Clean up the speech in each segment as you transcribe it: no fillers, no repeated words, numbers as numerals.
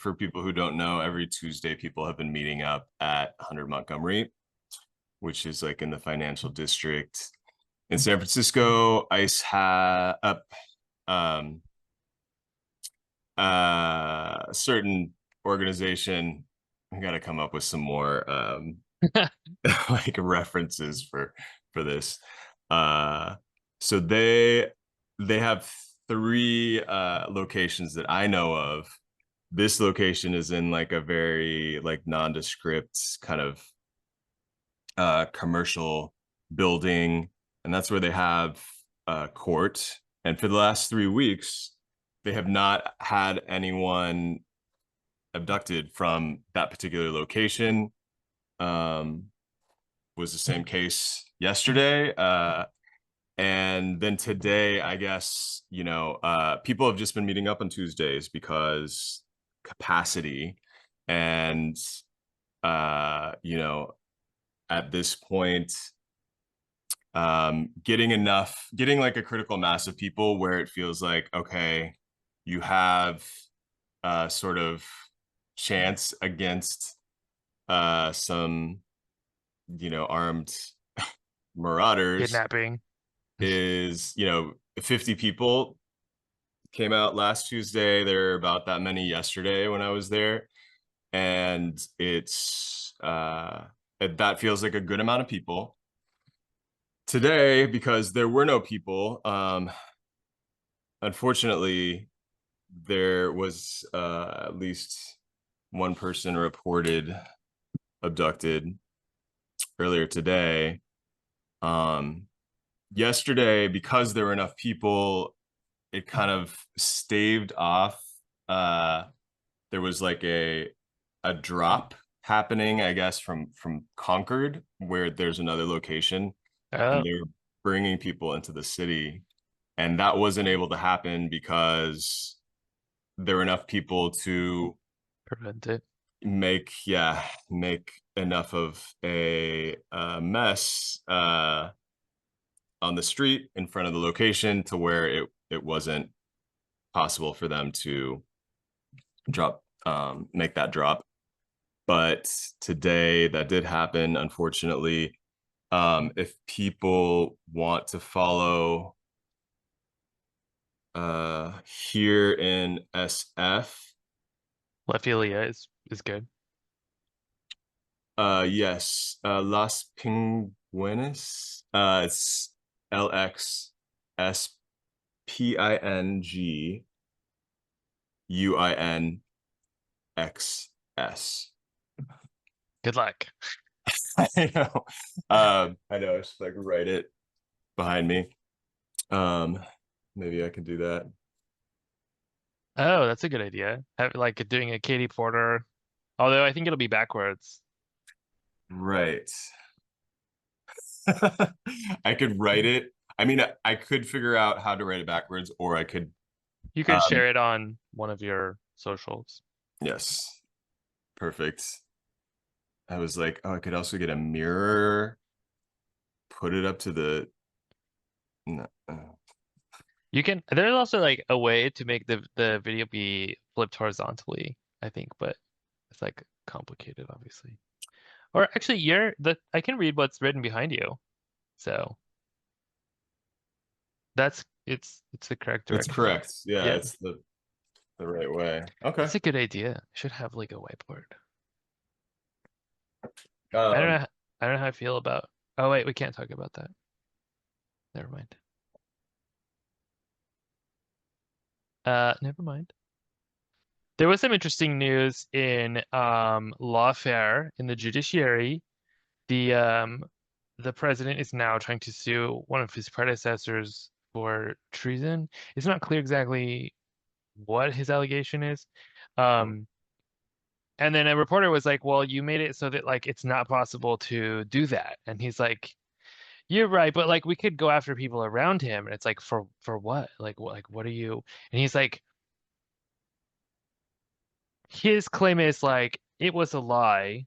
for people who don't know, every Tuesday people have been meeting up at 100 Montgomery, which is like in the financial district in San Francisco. ICE a certain organization. I got to come up with some more like references for this. So they have three locations that I know of. This location is in like a very like nondescript kind of commercial building, and that's where they have court. And for the last 3 weeks, they have not had anyone abducted from that particular location. Was the same case yesterday. And then today, I guess, people have just been meeting up on Tuesdays because capacity. And, at this point, getting like a critical mass of people where it feels like, okay, you have sort of chance against some, armed marauders Kidnapping. is, 50 people came out last Tuesday. There were about that many yesterday when I was there. And that feels like a good amount of people. Today, because there were no people, unfortunately, there was at least one person reported abducted earlier today. Yesterday, because there were enough people, it kind of staved off. There was like a drop happening, I guess, from Concord, where there's another location, Oh, and they were bringing people into the city, and that wasn't able to happen because there were enough people to prevent it. make enough of a mess on the street in front of the location to where it wasn't possible for them to make that drop. But today that did happen, unfortunately. If people want to follow here in SF, Lafilia is good. yes, Las Pinguines, it's LXSPINGUINXS. Good luck. I know. I know. I should like write it behind me. Maybe I can do that. Oh, that's a good idea. Have like doing a Katie Porter. Although I think it'll be backwards. Right. I could write it. I mean, I could figure out how to write it backwards, or I could. You could share it on one of your socials. Yes. Perfect. I was like, oh, I could also get a mirror, put it up to the. No. You can, there's also like a way to make the video be flipped horizontally, I think, but it's like complicated, obviously. Or actually, I can read what's written behind you. So it's the correct It's direction. correct. Yeah, Yeah. it's the right way. Okay. That's a good idea. I should have like a whiteboard. Um, I don't know how I feel about. Oh wait, we can't talk about that. Never mind. Never mind. There was some interesting news in lawfare in the judiciary. The president is now trying to sue one of his predecessors for treason. It's not clear exactly what his allegation is. And then a reporter was like, "Well, you made it so that like it's not possible to do that." And he's like, "You're right, but like we could go after people around him." And it's like, "For what? Like what are you?" And he's like, his claim is like it was a lie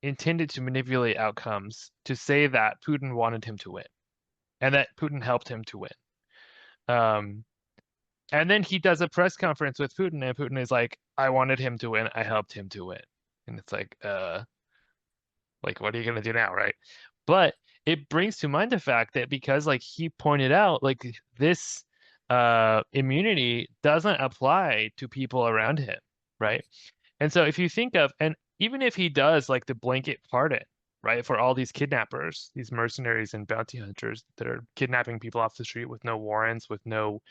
intended to manipulate outcomes to say that Putin wanted him to win and that Putin helped him to win. And then he does a press conference with Putin, and Putin is like, I wanted him to win. I helped him to win. And it's like, what are you gonna do now, right? But it brings to mind the fact that because like he pointed out, like this immunity doesn't apply to people around him, right? And so if you think of, and even if he does like the blanket pardon, right, for all these kidnappers, these mercenaries and bounty hunters that are kidnapping people off the street with no warrants, with no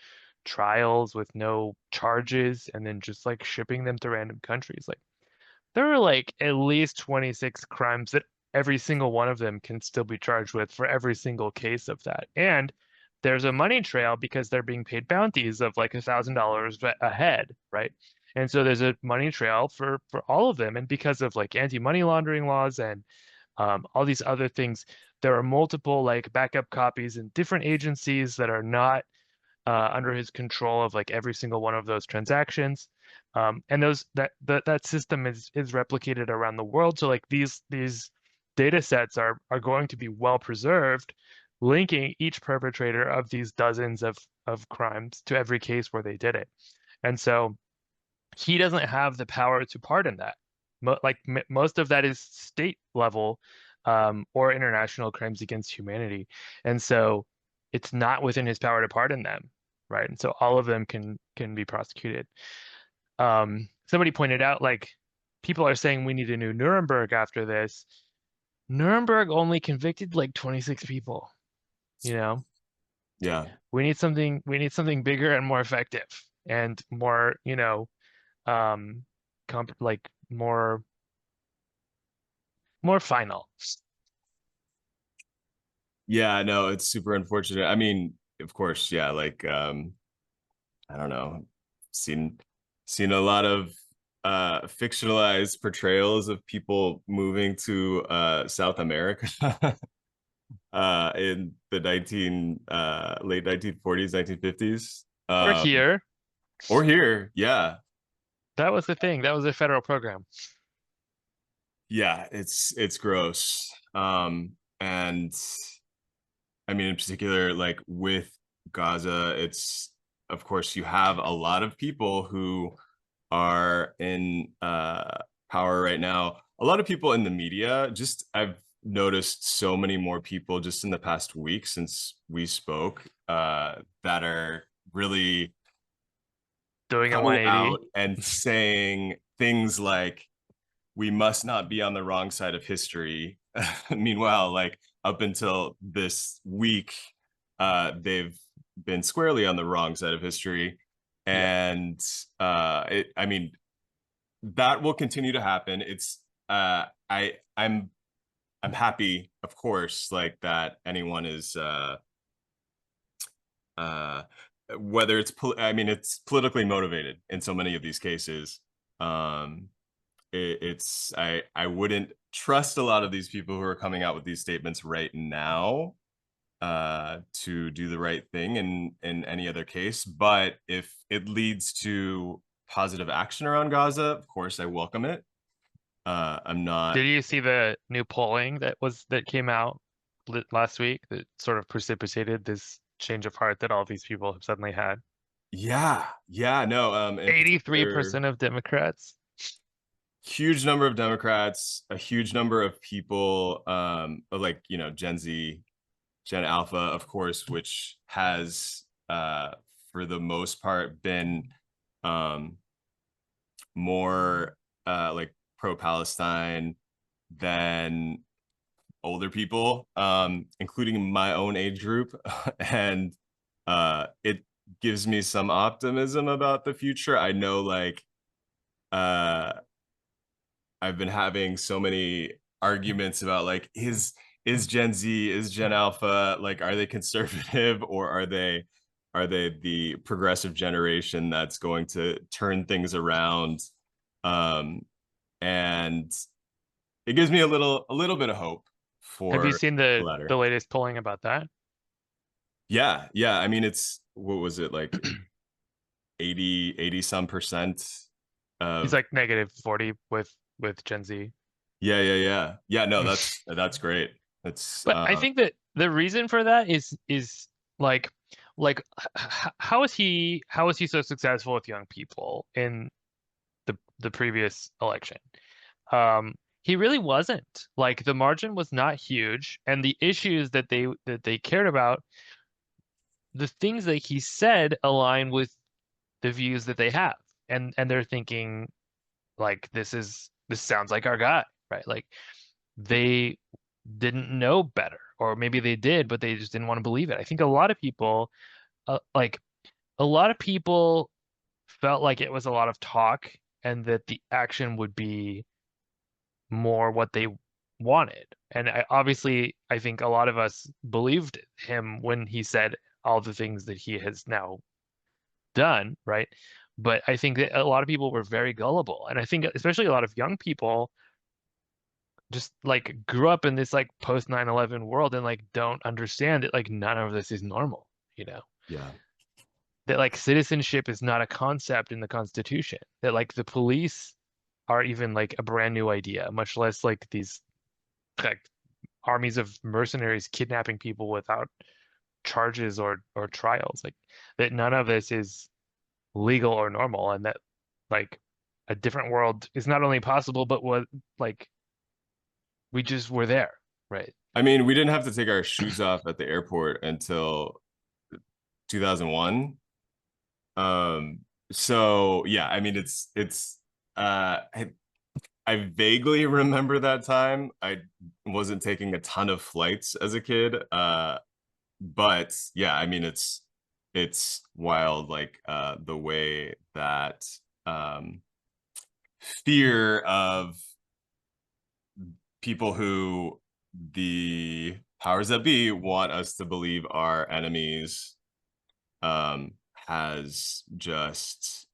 trials, with no charges, and then just like shipping them to random countries, like there are like at least 26 crimes that every single one of them can still be charged with for every single case of that. And there's a money trail because they're being paid bounties of like $1,000 a head, right? And so there's a money trail for all of them. And because of like anti-money laundering laws and all these other things, there are multiple like backup copies in different agencies that are not under his control of like every single one of those transactions. And that system is replicated around the world. So like these data sets are going to be well preserved, linking each perpetrator of these dozens of crimes to every case where they did it. And so he doesn't have the power to pardon that. Most of that is state level or international crimes against humanity. And so it's not within his power to pardon them, right? And so all of them can be prosecuted. Somebody pointed out like people are saying we need a new Nuremberg after this. Nuremberg only convicted like 26 people, you know? Yeah. We need something bigger and more effective and more, um like more final. Yeah, no, it's super unfortunate. I mean, of course, yeah, like I don't know, seen seen a lot of fictionalized portrayals of people moving to South America in the 19 late 1940s, 1950s. Or here, Or here, yeah. that was the thing. That was a federal program. Yeah, it's gross. And I mean, in particular, like with Gaza, it's of course you have a lot of people who are in power right now. A lot of people in the media. Just I've noticed so many more people just in the past week since we spoke that are really Doing a coming 180. out and saying things like we must not be on the wrong side of history. Meanwhile, like up until this week, they've been squarely on the wrong side of history. Yeah. And I mean, that will continue to happen. It's I'm happy, of course, like that anyone is uh whether I mean it's politically motivated in so many of these cases. Um it's I wouldn't trust a lot of these people who are coming out with these statements right now to do the right thing in any other case. But if it leads to positive action around Gaza, of course I welcome it. I'm not. Did you see the new polling that came out last week that sort of precipitated this change of heart that all these people have suddenly had? Yeah, yeah, no. In particular, 83% of Democrats. huge number of Democrats, a huge number of people, like Gen Z, Gen Alpha, of course, which has, for the most part, been um, more like pro-Palestine than older people, including my own age group, and it gives me some optimism about the future. I know, like, uh, I've been having so many arguments about like is Gen Z, is Gen Alpha, like are they conservative or are they the progressive generation that's going to turn things around? Um, and it gives me a little bit of hope Have you for seen the the latter. latest polling about that? Yeah, yeah. I mean, it's what was it like 80 some percent He's of. like -40 with Gen Z. Yeah, yeah, yeah. Yeah, no, that's great. That's But I think that the reason for that is like how is he so successful with young people in the the previous election. He really wasn't. Like the margin was not huge, and the issues that they cared about, the things that he said align with the views that they have. And they're thinking like this sounds like our guy, right? Like they didn't know better, or maybe they did, but they just didn't want to believe it. I think a lot of people, like a lot of people felt like it was a lot of talk and that the action would be more what they wanted. And obviously, I think a lot of us believed him when he said all the things that he has now done, right? But I think that a lot of people were very gullible. And I think especially a lot of young people just like grew up in this like post 9/11 world and like don't understand that like none of this is normal, you know? Yeah. That like citizenship is not a concept in the Constitution. That like the police are even like a brand new idea, much less like these like armies of mercenaries kidnapping people without charges or trials. Like that none of this is legal or normal, and that like a different world is not only possible, but what like we just were there, right? I mean, we didn't have to take our shoes off at the airport until 2001. So yeah, I mean, I vaguely remember that time. I wasn't taking a ton of flights as a kid. But yeah, I mean, it's wild, like the way that fear of people who the powers that be want us to believe are enemies has just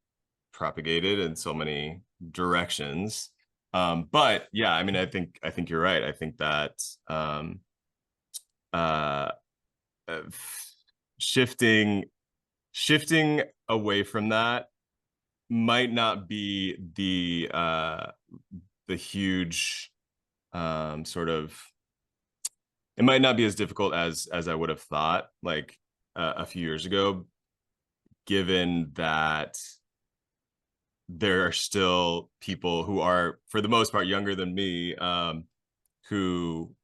propagated in so many directions. But yeah, I mean, I think you're right. I think that uh, uh, shifting shifting away from that might not be the huge sort of, it might not be as difficult as I would have thought like a few years ago, given that there are still people who are for the most part younger than me, who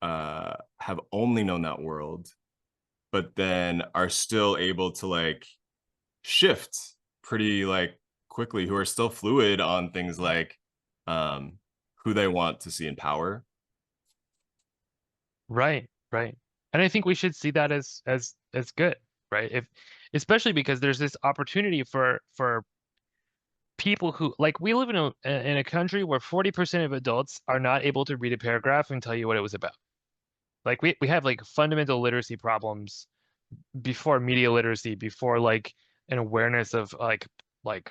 have only known that world, but then are still able to like shift pretty like quickly, who are still fluid on things like um who they want to see in power. Right, right. And I think we should see that as good, right? If especially because there's this opportunity for people who like we live in a country where 40% of adults are not able to read a paragraph and tell you what it was about. Like we have like fundamental literacy problems before media literacy, before like an awareness of like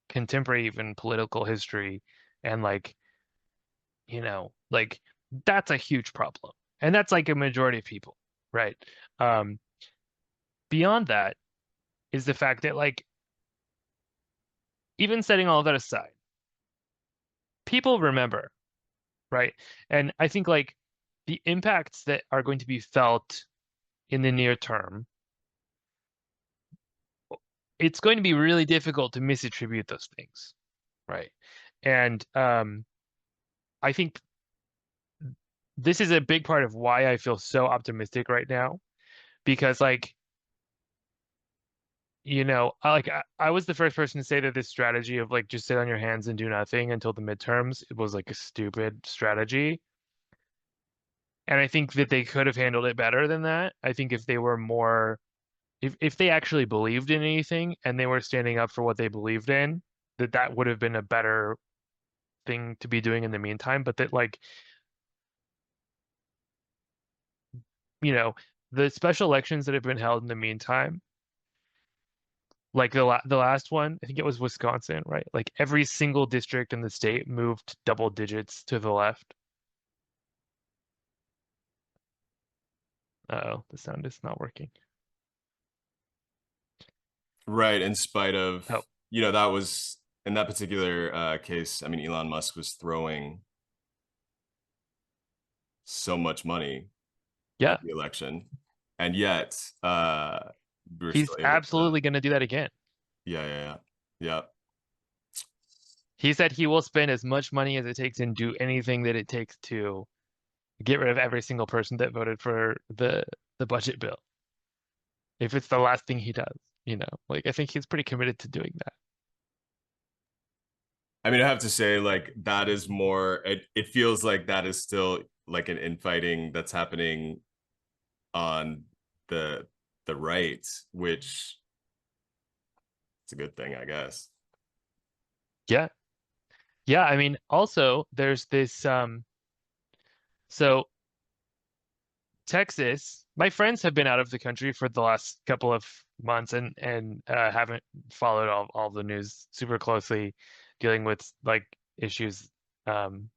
contemporary even political history and like like that's a huge problem. And that's like a majority of people, right? Um, Beyond that is the fact that like even setting all of that aside, people remember, right? And I think like the impacts that are going to be felt in the near term, it's going to be really difficult to misattribute those things, right? And I think this is a big part of why I feel so optimistic right now because like I was the first person to say that this strategy of like just sit on your hands and do nothing until the midterms, it was like a stupid strategy. And I think that they could have handled it better than that. I think if they were more, if they actually believed in anything and they were standing up for what they believed in, that would have been a better thing to be doing in the meantime. But that like, you know, the special elections that have been held in the meantime, like the last one, I think it was Wisconsin, right? Like every single district in the state moved double digits to the left. Uh-oh, the sound is not working. Right, in spite of, Oh, that was in that particular case, I mean, Elon Musk was throwing so much money yeah. at the election, and yet we were He's still able to, absolutely going to do that again. yeah, yeah, yeah, yeah. He said he will spend as much money as it takes and do anything that it takes to get rid of every single person that voted for the budget bill. If it's the last thing he does, like I think he's pretty committed to doing that. I mean, I have to say, like, that is more, it feels like that is still like an infighting that's happening on the the right, which it's a good thing, I guess. Yeah. Yeah, I mean, also there's this so Texas, my friends have been out of the country for the last couple of months and haven't followed all the news super closely, dealing with like issues um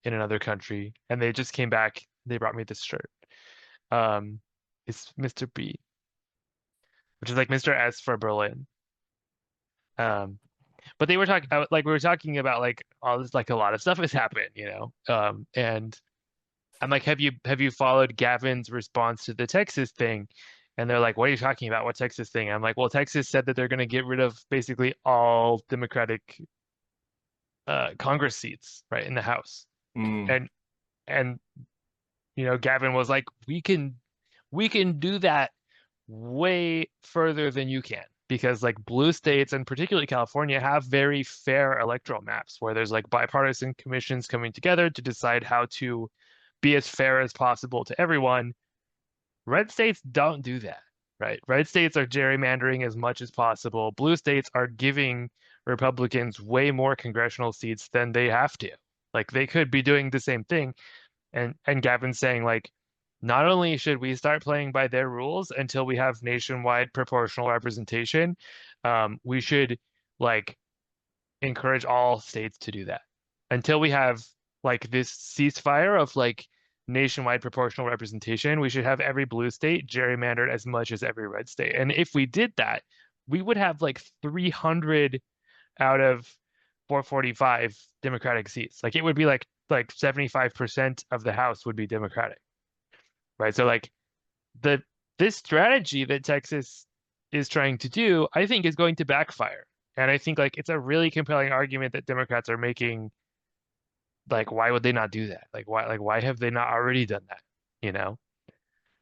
in another country. And they just came back. They brought me this shirt. Um, it's Mr. B, which is like Mr. S for Berlin. Um, but they were talking like we were talking about like all this like a lot of stuff has happened. And I'm like, have you followed Gavin's response to the Texas thing? And they're like, what are you talking about? What Texas thing? I'm like, well, Texas said that they're going to get rid of basically all Democratic Congress seats, right, in the House. Mm, And and Gavin was like, we can do that way further than you can because like blue states and particularly California have very fair electoral maps where there's like bipartisan commissions coming together to decide how to be as fair as possible to everyone. Red states don't do that, right? Red states are gerrymandering as much as possible. Blue states are giving Republicans way more congressional seats than they have to. Like they could be doing the same thing. And Gavin's saying like, not only should we start playing by their rules until we have nationwide proportional representation, we should like encourage all states to do that until we have like this ceasefire of like nationwide proportional representation. We should have every blue state gerrymandered as much as every red state. And if we did that, we would have like 300 out of 445 Democratic seats. Like it would be like 75% of the House would be Democratic, right? So like the this strategy that Texas is trying to do, I think is going to backfire. And I think like it's a really compelling argument that Democrats are making. Like, why would they not do that? Like why have they not already done that? You know?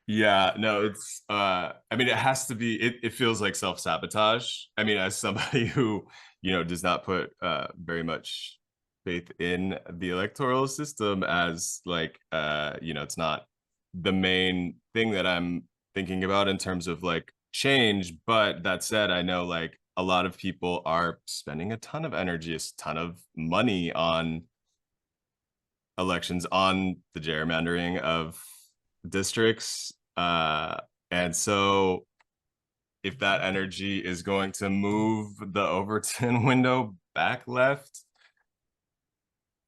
yeah, no, it's I mean, it has to be, it feels like self-sabotage. I mean, as somebody who, does not put very much faith in the electoral system, as like it's not the main thing that I'm thinking about in terms of like change. But that said, I know like a lot of people are spending a ton of energy, a ton of money on elections, on the gerrymandering of districts. And so if that energy is going to move the Overton window back left,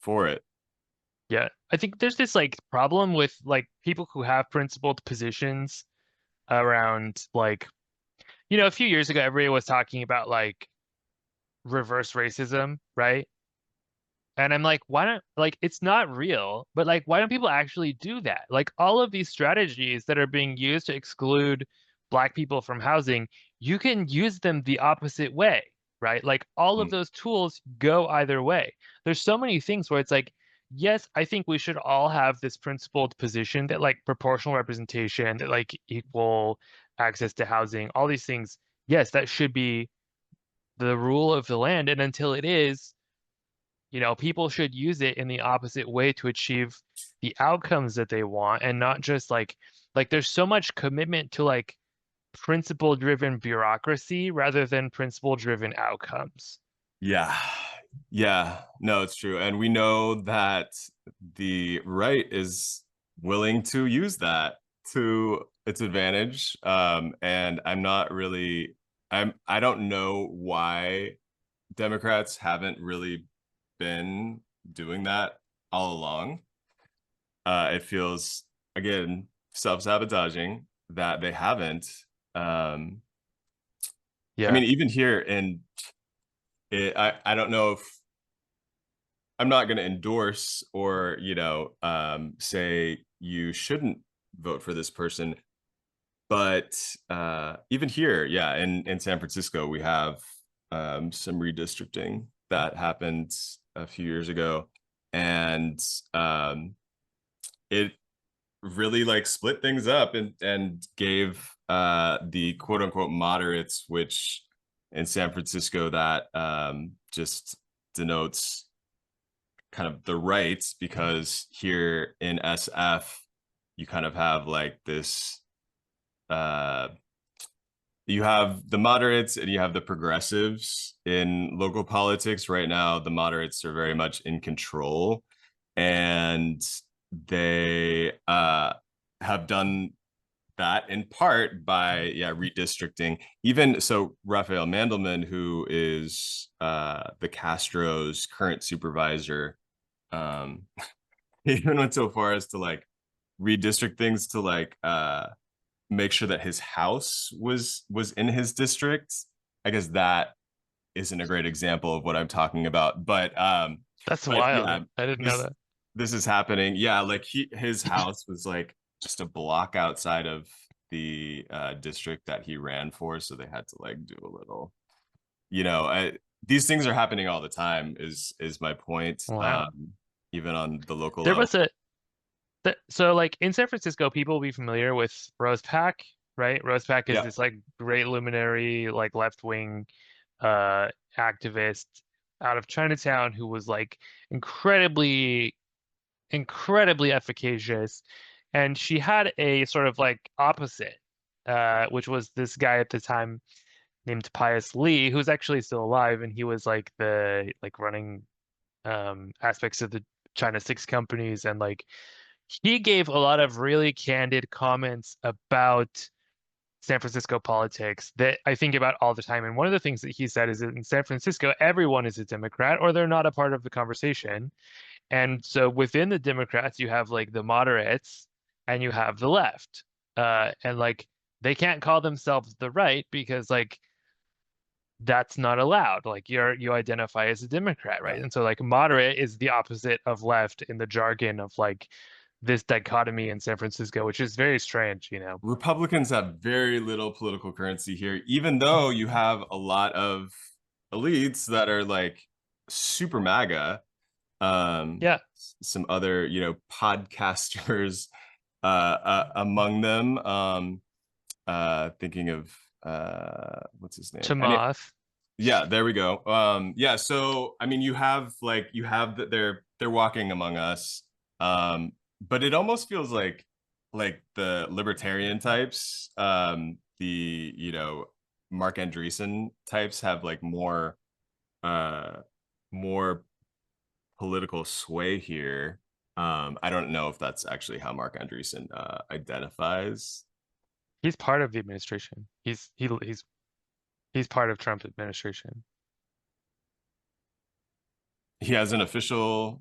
for it. Yeah. I think there's this like problem with like people who have principled positions around like, a few years ago, everybody was talking about like reverse racism, right? And I'm like, why don't like it's not real, but like why don't people actually do that? Like all of these strategies that are being used to exclude Black people from housing, you can use them the opposite way, right? Like all of Mm. those tools go either way. There's so many things where it's like, yes, I think we should all have this principled position that like proportional representation, that like equal access to housing, all these things, yes, that should be the rule of the land. And until it is, people should use it in the opposite way to achieve the outcomes that they want and not just like there's so much commitment to like principle driven bureaucracy rather than principle driven outcomes. Yeah. Yeah. No, it's true. And we know that the right is willing to use that to its advantage. And I don't know why Democrats haven't really been doing that all along. It feels, again, self-sabotaging that they haven't. Um, I Yeah. mean, even here in it, I don't know if I'm not going to endorse or, say you shouldn't vote for this person. But even here, yeah, in San Francisco, we have some redistricting that happened a few years ago, and it really like split things up and gave the quote unquote moderates, which in San Francisco that just denotes kind of the right, because here in SF you kind of have like this you have the moderates and you have the progressives in local politics. Right now the moderates are very much in control, and they have done that in part by redistricting. Even so, Raphael Mandelman, who is the Castro's current supervisor, um he even went so far as to like redistrict things to like make sure that his house was in his district. I guess that isn't a great example of what I'm talking about, That's but wild. yeah, I didn't know this that. this is happening. Yeah, like his house was like just a block outside of the district that he ran for, so they had to like do a little, these things are happening all the time. Is my point? Wow. Even on the local There level. was a so like in San Francisco, people will be familiar with Rose Pack, right? Rose Pack is Yeah, this like great luminary, like left-wing uh activist out of Chinatown who was like incredibly, incredibly efficacious. And she had a sort of like opposite, which was this guy at the time named Pius Lee, who's actually still alive, and he was like the like running aspects of the China Six companies, and like he gave a lot of really candid comments about San Francisco politics that I think about all the time. And one of the things that he said is that in San Francisco, everyone is a Democrat or they're not a part of the conversation. And so within the Democrats, you have like the moderates and you have the left. And like they can't call themselves the right because like that's not allowed. Like you identify as a Democrat, right? yeah. And so like moderate is the opposite of left in the jargon of like this dichotomy in San Francisco, which is very strange, you know. Republicans have very little political currency here, even though you have a lot of elites that are like super MAGA. Yeah, Some other, podcasters among them. Thinking of what's his name? Chamath. Yeah, there we go. Yeah, so I mean, you have that they're walking among us, but it almost feels like the libertarian types, the Mark Andreessen types have like uh more political sway here. I don't know if that's actually how Mark Andreessen identifies. He's part of the administration. He's part of Trump administration. He has an official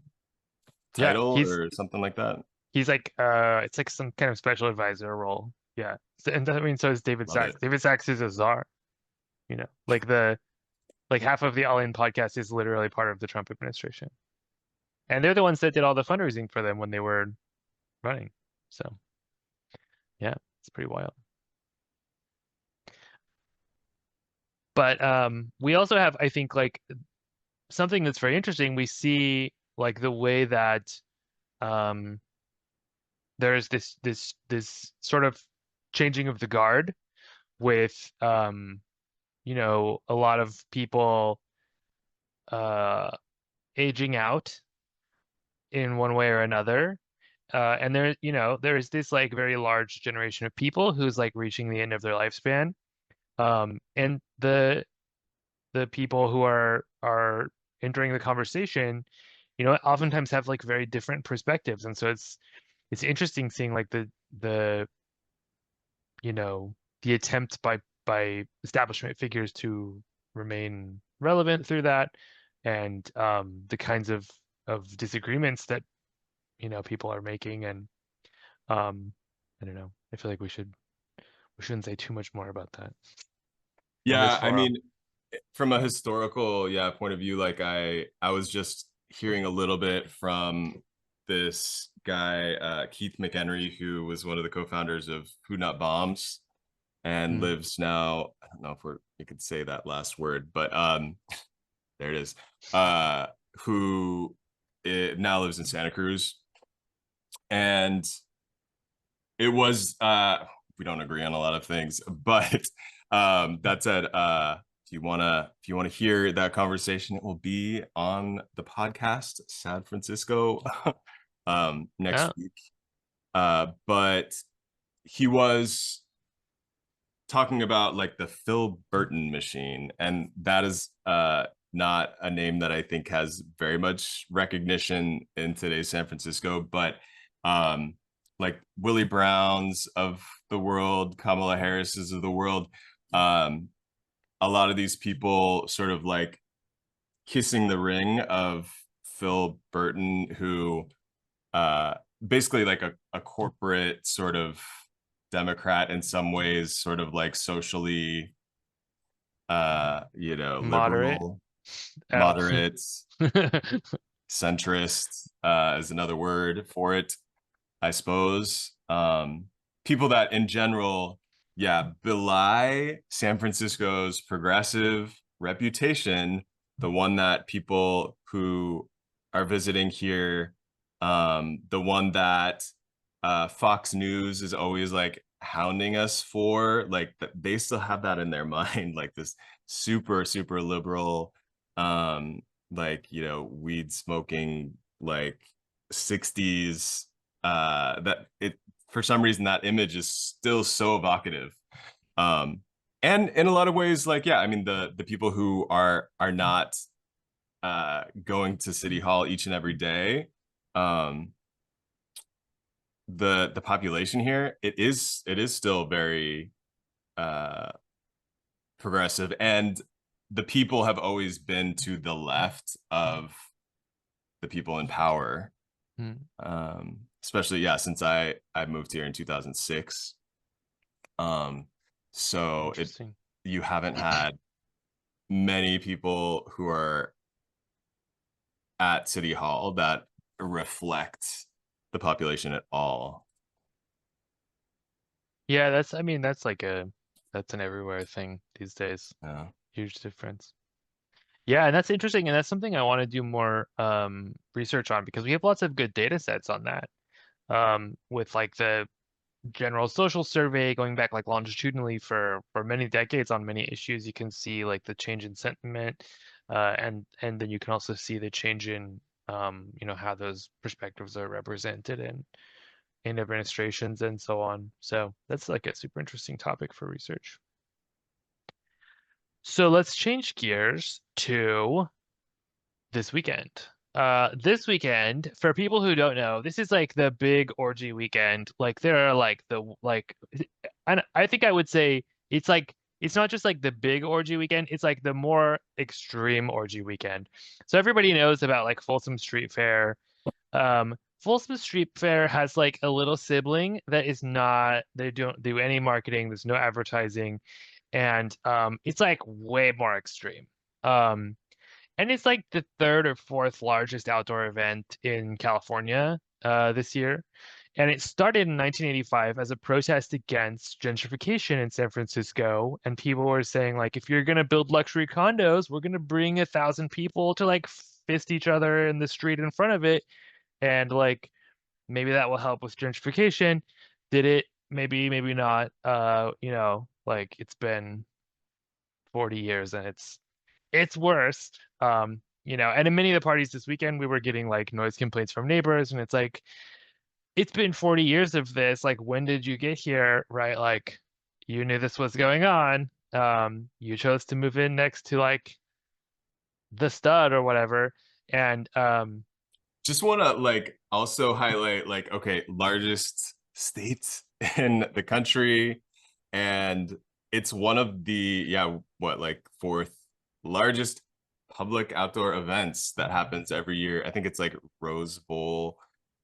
Yeah, title or something like that. he's like it's like some kind of special advisor role. Yeah. And I mean so is David Love it. Sachs. David Sachs is a czar, you know. Like half of the All In podcast is literally part of the Trump administration. And they're the ones that did all the fundraising for them when they were running. So, yeah, it's pretty wild. But we also have, I think, like something that's very interesting. We see like the way that um, there's this sort of changing of the guard with a lot of people uh, aging out in one way or another. And there's this like very large generation of people who's like reaching the end of their lifespan. And the people who are entering the conversation, oftentimes have like very different perspectives. And so it's interesting seeing like the you know the attempt by establishment figures to remain relevant through that, and the kinds of disagreements that people are making. And um I don't know, I feel like we shouldn't say too much more about that in this Yeah, I forum. mean, from a historical, point of view, like I was just hearing a little bit from this guy, Keith McHenry, who was one of the co-founders of Food Not Bombs and Mm. lives now. I don't know if you could say that last word, but there it is. Who now lives in Santa Cruz, and it was we don't agree on a lot of things, but that said, if you wanna hear that conversation, it will be on the podcast San Francisco next Oh, week. But he was talking about like the Phil Burton machine, and that is not a name that I think has very much recognition in today's San Francisco, but um like Willie Browns of the world, Kamala Harris's of the world, um a lot of these people sort of like kissing the ring of Phil Burton, who uh basically like a corporate sort of Democrat in some ways, sort of like socially moderate. liberal, Oh. moderates, centrist is another word for it, I suppose. People that in general, yeah, belie San Francisco's progressive reputation, the one that people who are visiting here, the one that Fox News is always like hounding us for, like they still have that in their mind, like this super, super liberal, like, weed smoking, like 60s, that it for some reason that image is still so evocative. um and in a lot of ways, like, yeah, I mean, the people who are not going to City Hall each and every day, um the population here, it is still very uh progressive, and the people have always been to the left of the people in power, Hmm, especially, yeah, since I moved here in 2006. um so it interesting. you haven't had many people who are at City Hall that reflect the population at all. Yeah, I mean, that's an everywhere thing these days. Yeah. Huge difference. Yeah, and that's interesting, and that's something I want to do more research on because we have lots of good data sets on that. With like the general social survey going back like longitudinally for many decades on many issues, you can see like the change in sentiment, and then you can also see the change in how those perspectives are represented in administrations and so on. So that's like a super interesting topic for research. So let's change gears to this weekend. This weekend, for people who don't know, this is like the big orgy weekend. Like there are like and I think I would say it's like it's not just like the big orgy weekend, it's like the more extreme orgy weekend. So everybody knows about like Folsom Street Fair. Folsom Street Fair has like a little sibling that is not, they don't do any marketing, there's no advertising, and it's like way more extreme. Um, and it's like the third or fourth largest outdoor event in California this year. And it started in 1985 as a protest against gentrification in San Francisco. And people were saying, like, if you're going to build luxury condos, we're going to bring 1,000 people to like fist each other in the street in front of it. And like, maybe that will help with gentrification. Did it? Maybe, maybe not. Like it's been 40 years and it's worse. And in many of the parties this weekend, we were getting like noise complaints from neighbors, and it's like, it's been 40 years of this. Like, when did you get here? Right? Like, you knew this was going on. You chose to move in next to like the stud or whatever. And Just want to like also highlight, like, okay, largest state in the country, and it's one of the, yeah, what, like fourth largest public outdoor events that happens every year. I think it's like Rose Bowl,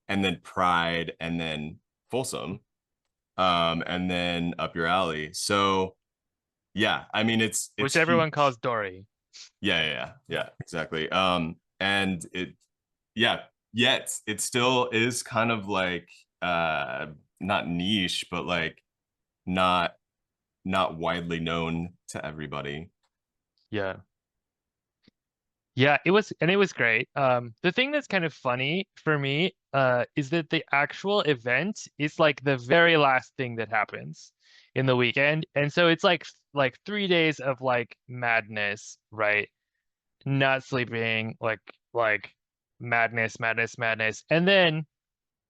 and then Pride, and then Folsom, and then up your alley. So yeah, I mean, it's which everyone huge. calls Dory. Yeah, exactly. And it, yeah, yet it still is kind of like uh not niche, but like not not widely known to everybody. Yeah. Yeah, it was great. The thing that's kind of funny for me, is that the actual event is like the very last thing that happens in the weekend. And so it's like 3 days of like madness, right? Not sleeping, like madness, madness, madness. And then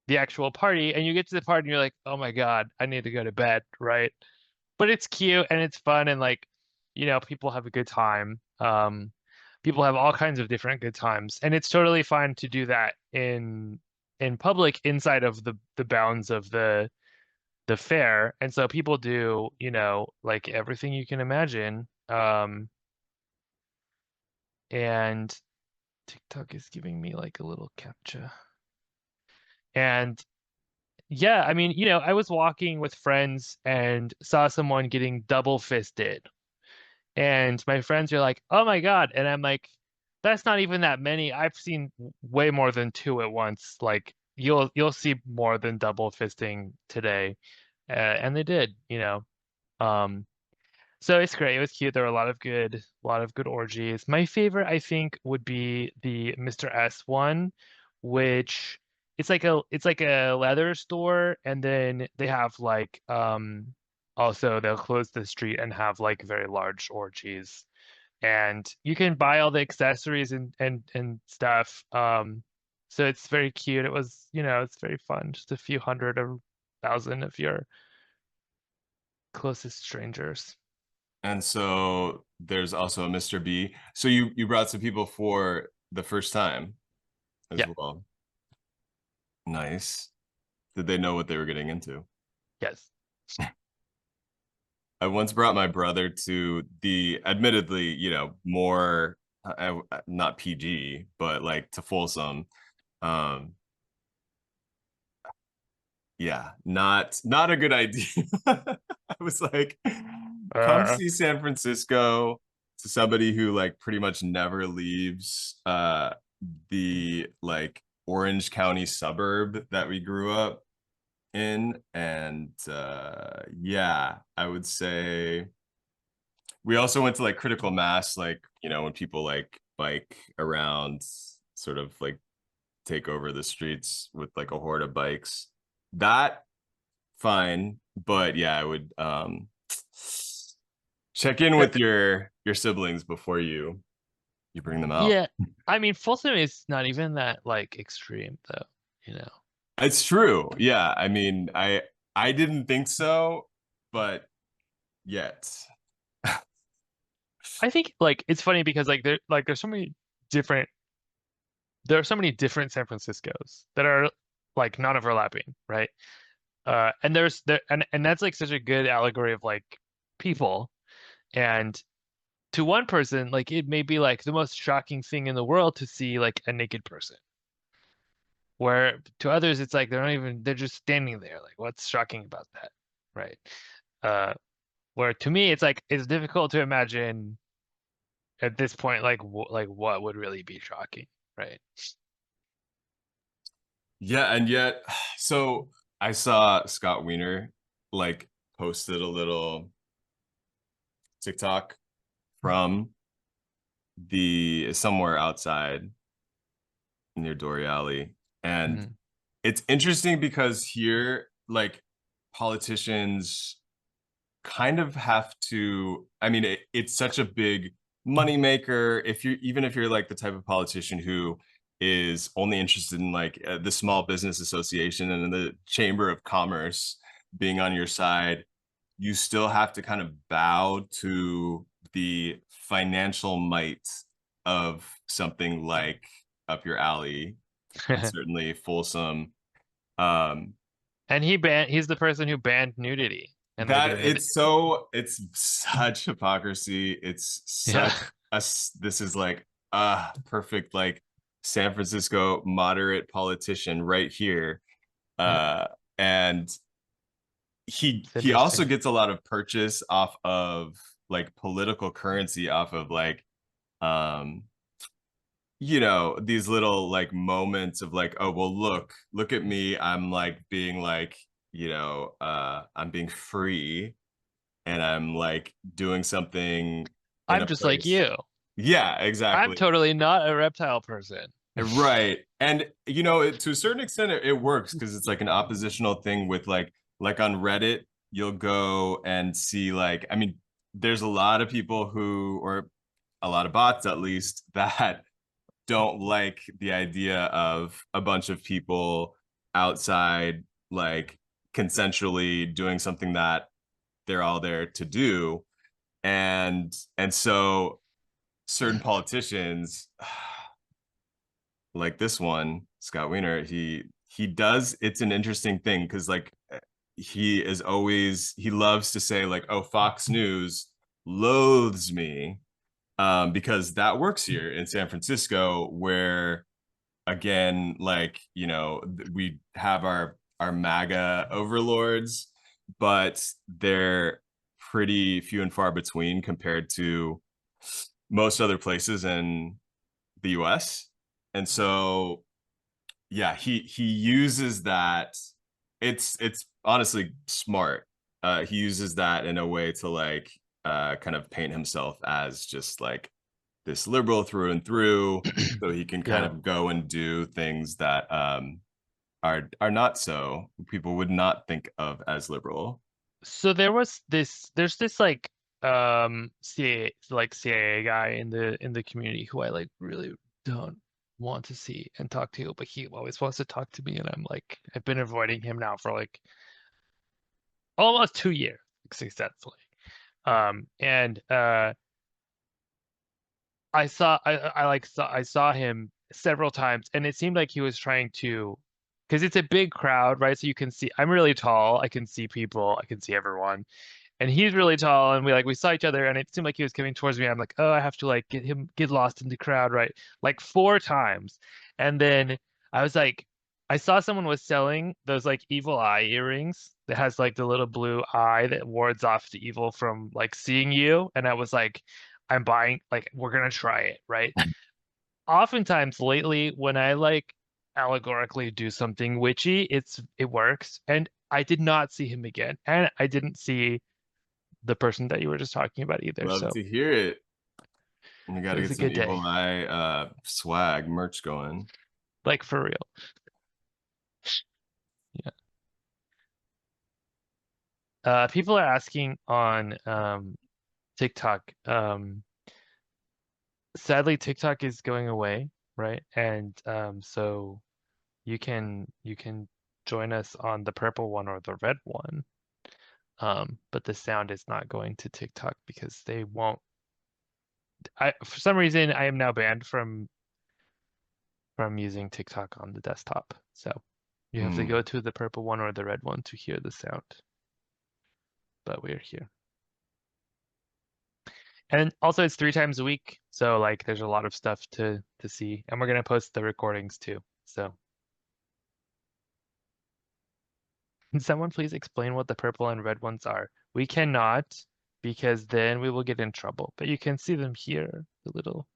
the actual party, and you get to the party and you're like, oh my God, I need to go to bed, right? But it's cute and it's fun and like, people have a good time. People have all kinds of different good times, and it's totally fine to do that in public inside of the bounds of the fair. And so people do, like everything you can imagine. And TikTok is giving me like a little captcha. And yeah, I mean, I was walking with friends and saw someone getting double fisted. And my friends are like, "Oh my God." And I'm like, "That's not even that many. I've seen way more than two at once. Like you'll see more than double fisting today." And they did, Um, so it's great. It was cute. There were a lot of good orgies. My favorite, I think, would be the Mr. S one, which it's like a leather store, and then they have like also they'll close the street and have like very large orgies. And you can buy all the accessories and stuff. So it's very cute. It was, it's very fun. Just a few hundred or thousand of your closest strangers. And so there's also a Mr. B. So you brought some people for the first time as Yeah. well. Nice. Did they know what they were getting into? Yes. I once brought my brother to the admittedly, more not PG, but like to Folsom. Um, yeah, not a good idea. I was like, come Uh, see San Francisco to somebody who like pretty much never leaves the like Orange County suburb that we grew up in. And yeah, I would say we also went to like critical mass, like, when people like bike around, sort of like take over the streets with like a horde of bikes. That fine, but yeah, I would check in yeah, with your siblings before you bring them out. yeah. I mean, Folsom is not even that like extreme though, you know. It's true. Yeah, I mean, I didn't think so, but yet. I think like it's funny because different there are so many different San Franciscos that are like non-overlapping, right? And there's there and that's like such a good allegory of like people. And to one person, like it may be like the most shocking thing in the world to see like a naked person. Where to others it's like they're just standing there. Like what's shocking about that? Right. Uh where to me it's like it's difficult to imagine at this point like like what would really be shocking, right? Yeah, and yet, so I saw Scott Wiener like posted a little TikTok from the somewhere outside near Dory Alley. And Mhm. it's interesting because here, like, politicians kind of have to, I mean, it's such a big moneymaker. Even if you're like the type of politician who is only interested in like the small business association and the chamber of commerce being on your side, you still have to kind of bow to the financial might of something like up your alley, and certainly Folsom. Um, And he's the person who banned nudity in the that beginning of it's such hypocrisy. It's yeah. such this is like perfect like San Francisco moderate politician right here. Yeah. Uh, and It's he also interesting. gets a lot of purchase off of like political currency off of like um these little like moments of like, oh well, look at me, I'm like being like, I'm being free, and I'm like doing something in I'm a just like place. you. Yeah, I'm exactly. totally not a reptile person. Right. And you know, to a certain extent it works because it's like an oppositional thing with like on Reddit, you'll go and see like I mean, there's a lot of people who or a lot of bots at least that don't like the idea of a bunch of people outside like consensually doing something that they're all there to do. And so certain politicians like this one, Scott Wiener, he does it's an interesting thing because like he is always he loves to say like, oh, Fox News loathes me because that works here in San Francisco where again like you know we have our MAGA overlords but they're pretty few and far between compared to most other places in the US. And so yeah, he uses that. It's honestly smart. He uses that in a way to like kind of paint himself as just like this liberal through and through, so he can kind Yeah. of go and do things that are not so people would not think of as liberal. So there's this like CIA guy in the community who I like really don't want to see and talk to, but he always wants to talk to me, and I'm like I've been avoiding him now for like almost 2 years successfully. And I saw him several times, and it seemed like he was trying to, because it's a big crowd, right? So you can see I'm really tall, I can see people, I can see everyone, and he's really tall, and we saw each other, and it seemed like he was coming towards me. I'm like, oh, I have to like get lost in the crowd, right? Like 4 times, and then I was like, I saw someone was selling those like evil eye earrings that has like the little blue eye that wards off the evil from like seeing you, and I was like, I'm buying, like we're gonna try it, right? Oftentimes lately, when I like allegorically do something witchy, it works, and I did not see him again, and I didn't see the person that you were just talking about either. Love So to hear it. We it got to was get a some good Evil day, Eye swag merch going. like for real. Yeah. People are asking on TikTok. Sadly, TikTok is going away, right? And so you can join us on the purple one or the red one. But the sound is not going to TikTok because they won't. For some reason, I am now banned from using TikTok on the desktop. So you have to Hmm. go to the purple one or the red one to hear the sound. But we're here. And also it's 3 times a week. So like there's a lot of stuff to see. And we're gonna post the recordings too. So can someone please explain what the purple and red ones are? We cannot because then we will get in trouble. But you can see them here, the little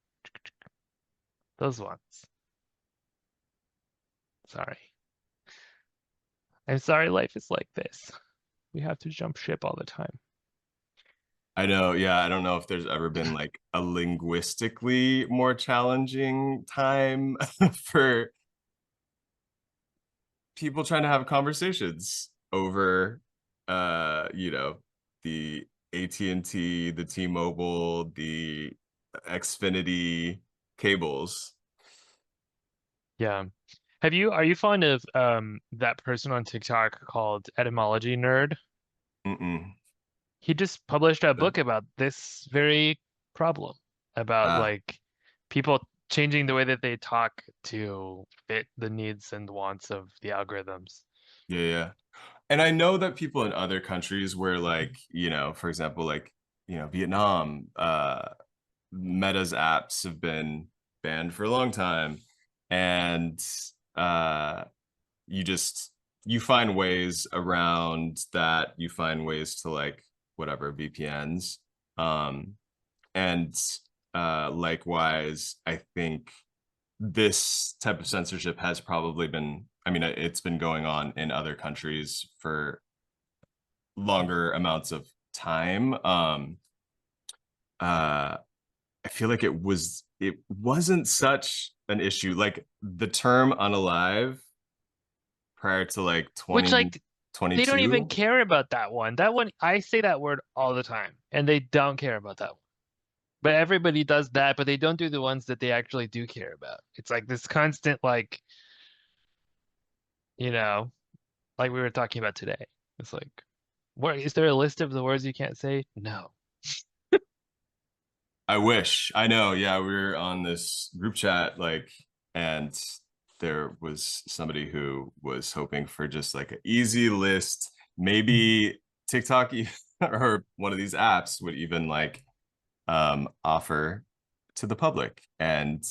those ones. Sorry. I'm sorry life is like this. We have to jump ship all the time. I know, yeah, I don't know if there's ever been like a linguistically more challenging time for people trying to have conversations over you know, the AT&T, the T-Mobile, the Xfinity cables. Yeah. Are you fond of that person on TikTok called Etymology Nerd? Mm-mm. He just published a book about this very problem, about Uh, like people changing the way that they talk to fit the needs and wants of the algorithms. yeah, yeah. And I know that people in other countries where like, you know, for example, like, you know, Vietnam, Meta's apps have been banned for a long time. And uh you just you find ways around that, you find ways to like whatever VPNs. And likewise, I think this type of censorship has probably been, I mean, it's been going on in other countries for longer amounts of time. Uh, I feel like it wasn't such an issue. Like the term unalive prior to like Which like they don't even 2022. care about that one. That one, I say that word all the time, and they don't care about that one. But everybody does that, but they don't do the ones that they actually do care about. It's like this constant, like, you know, like we were talking about today. It's like, what is there a list of the words you can't say? No. I wish. I know. Yeah, we were on this group chat, like, and there was somebody who was hoping for just like an easy list. Maybe TikTok or one of these apps would even like offer to the public, and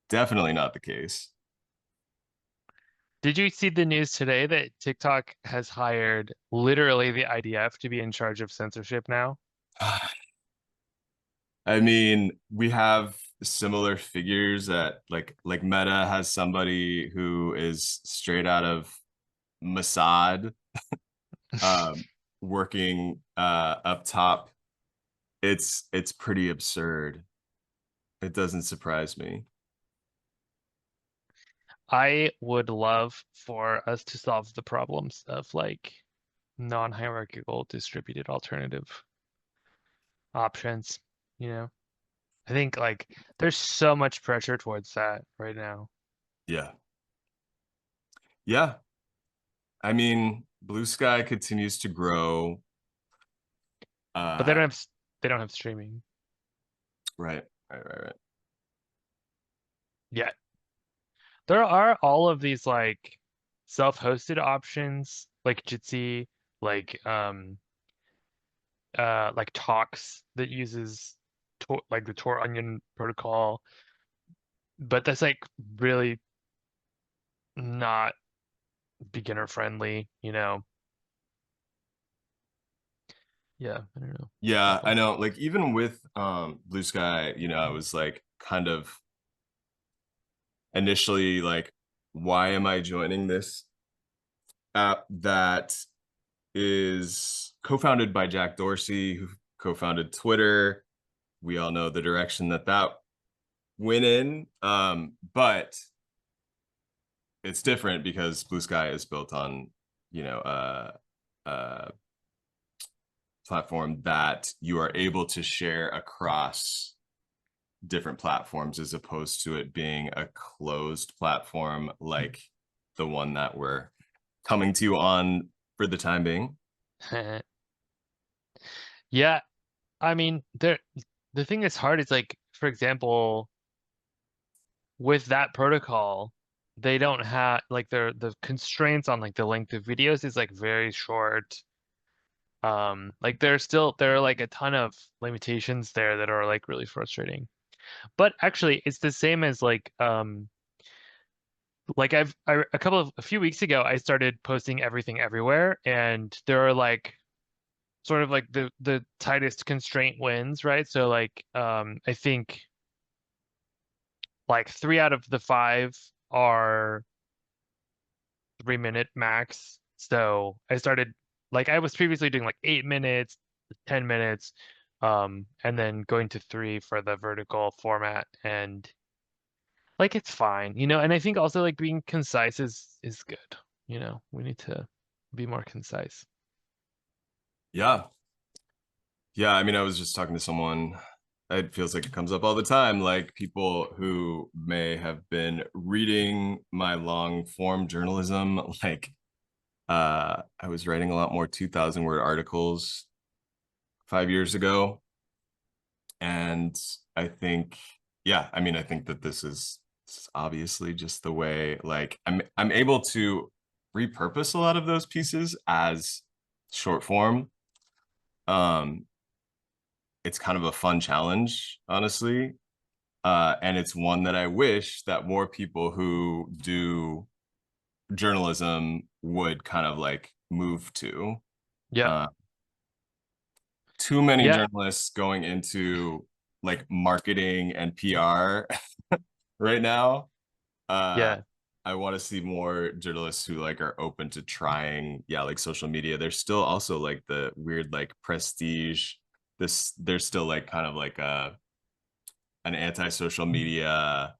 definitely not the case. Did you see the news today that TikTok has hired literally the IDF to be in charge of censorship now? I mean, we have similar figures at like Meta has somebody who is straight out of Mossad, um, working up top. It's pretty absurd. It doesn't surprise me. I would love for us to solve the problems of like non-hierarchical distributed alternative options, you know? I think like there's so much pressure towards that right now. Yeah. Yeah. I mean, Blue Sky continues to grow. But they Uh, don't have they don't have streaming right, right. yet. There are all of these like self-hosted options like Jitsi, like Talks that uses Tor like the Tor Onion protocol, but that's like really not beginner friendly, you know. Yeah, I don't know. Yeah, That's I all. know. Like even with Blue Sky, I was like kind of initially like, why am I joining this app that is co-founded by Jack Dorsey, who co-founded Twitter. We all know the direction that went in, but it's different because Blue Sky is built on, a platform that you are able to share across different platforms as opposed to it being a closed platform like the one that we're coming to you on for the time being. Yeah, I mean, the thing that's hard is like, for example, with that protocol, they don't have like the constraints on like the length of videos is like very short. Like there are like a ton of limitations there that are like really frustrating. But actually, it's the same as like a few weeks ago I started posting everything everywhere, and there are like sort of like the tightest constraint wins, right? So like I think like three out of the five are 3 minute max. So I started like I was previously doing like 8 minutes, 10 minutes, and then going to three for the vertical format, and like it's fine, you know, and I think also like being concise is good. You know, we need to be more concise. Yeah. Yeah, I mean, I was just talking to someone. It feels like it comes up all the time, like people who may have been reading my long form journalism. Like, I was writing a lot more 2,000 word articles 5 years ago. And I think, yeah, I mean, I think that this is obviously just the way, like, I'm able to repurpose a lot of those pieces as short form. Um, it's kind of a fun challenge, honestly. And it's one that I wish that more people who do journalism would kind of like move to. Yeah. Uh, Too many Yeah. journalists going into like marketing and PR right now. Uh, Yeah. I want to see more journalists who like are open to trying, yeah, like social media. There's still also like the weird like prestige. There's still like kind of like an anti-social media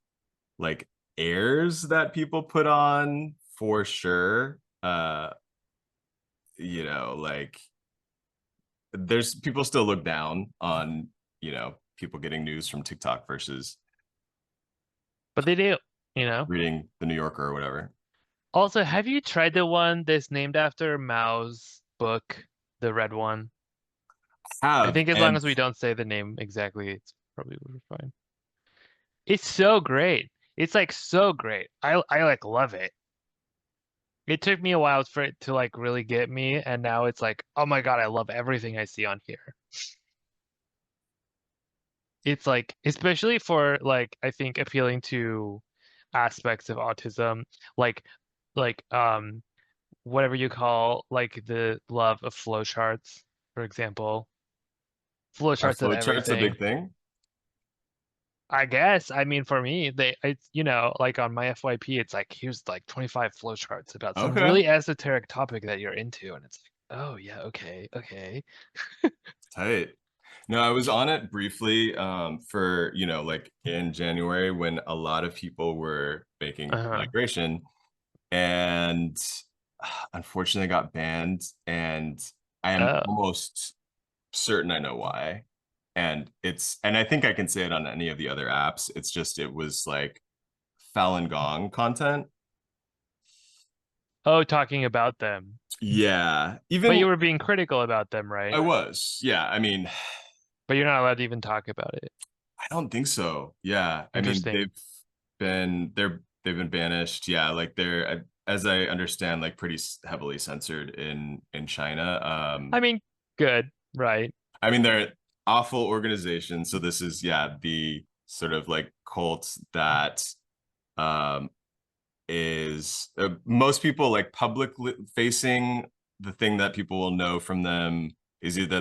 like airs that people put on for sure. Like there's people still look down on, people getting news from TikTok versus But they do, you know. reading the New Yorker or whatever. Also, have you tried the one that's named after Mao's book, the red one? I Have think as long and as we don't say the name exactly, it's probably we're fine. It's so great. It's like so great. I like love it. It took me a while for it to like really get me, and now it's like, oh my God, I love everything I see on here. It's like, especially for like, I think appealing to aspects of autism, like like whatever you call like the love of flowcharts, for example. are Flowcharts of flowcharts a big everything. thing? I guess, I mean, for me, it's, like on my FYP, it's like, here's like 25 flowcharts about some Okay, really esoteric topic that you're into. And it's like, oh, yeah, okay, okay. tight. No, I was on it briefly for, like in January when a lot of people were making Uh-huh. migration and unfortunately got banned. And I am Oh, almost certain I know why. And I think I can say it on any of the other apps. It's just it was like Falun Gong content. oh, talking about them. Yeah, But even you were being critical about them, I right? was. Yeah, I mean, But you're not allowed to even talk about it. I don't think so. Yeah, I mean Interesting. they've been banished. Yeah, like they're as I understand like pretty heavily censored in China. I mean, good, right? I mean they're awful organizations. So this is yeah the sort of like cult that um is most people like publicly facing. The thing that people will know from them is either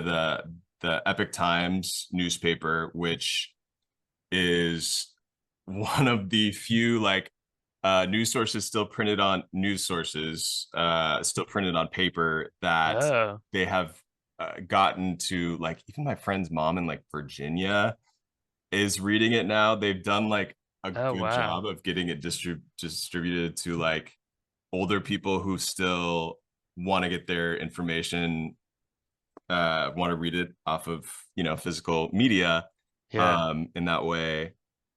the Epic Times newspaper, which is one of the few like news sources still printed on paper that Oh, they have gotten to. Like even my friend's mom in like Virginia is reading it now. They've done like a oh, good wow. job of getting it distributed to like older people who still want to get their information, want to read it off of physical media Yeah. in that way,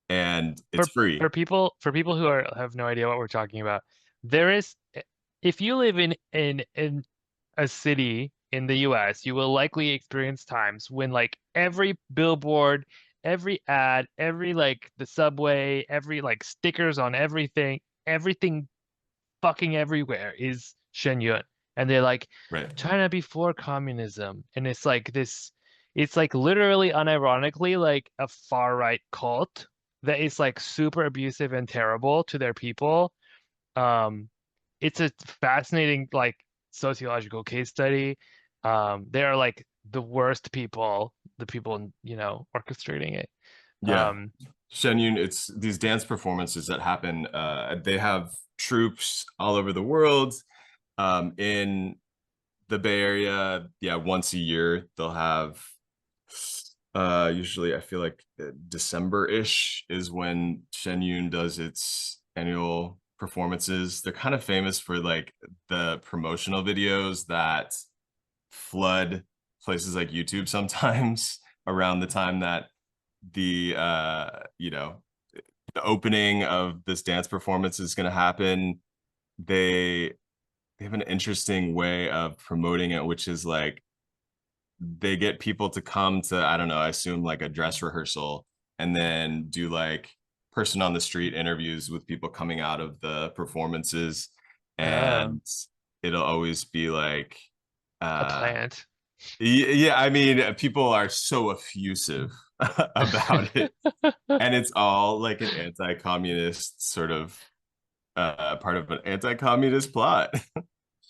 and it's For free. people who have no idea what we're talking about, there is if you live in a city in the US, you will likely experience times when like every billboard, every ad, every like the subway, every like stickers on everything fucking everywhere is Shenyun. And they're like Right. China before communism. And it's like this, it's like literally unironically like a far right cult that is like super abusive and terrible to their people. Um, it's a fascinating like sociological case study. They're like the worst people, the people, orchestrating it. Yeah. Um, Shenyun, it's these dance performances that happen. They have troops all over the world. In the Bay Area, yeah, once a year they'll have. Usually, I feel like December-ish is when Shenyun does its annual performances. They're kind of famous for like the promotional videos that flood places like YouTube sometimes around the time that the the opening of this dance performance is going to happen. They have an interesting way of promoting it, which is like they get people to come to, I don't know, I assume like a dress rehearsal, and then do like person on the street interviews with people coming out of the performances. oh, And it'll always be like a uh plant. yeah, I mean people are so effusive about it, and it's all like an anti-communist sort of part of an anti-communist plot.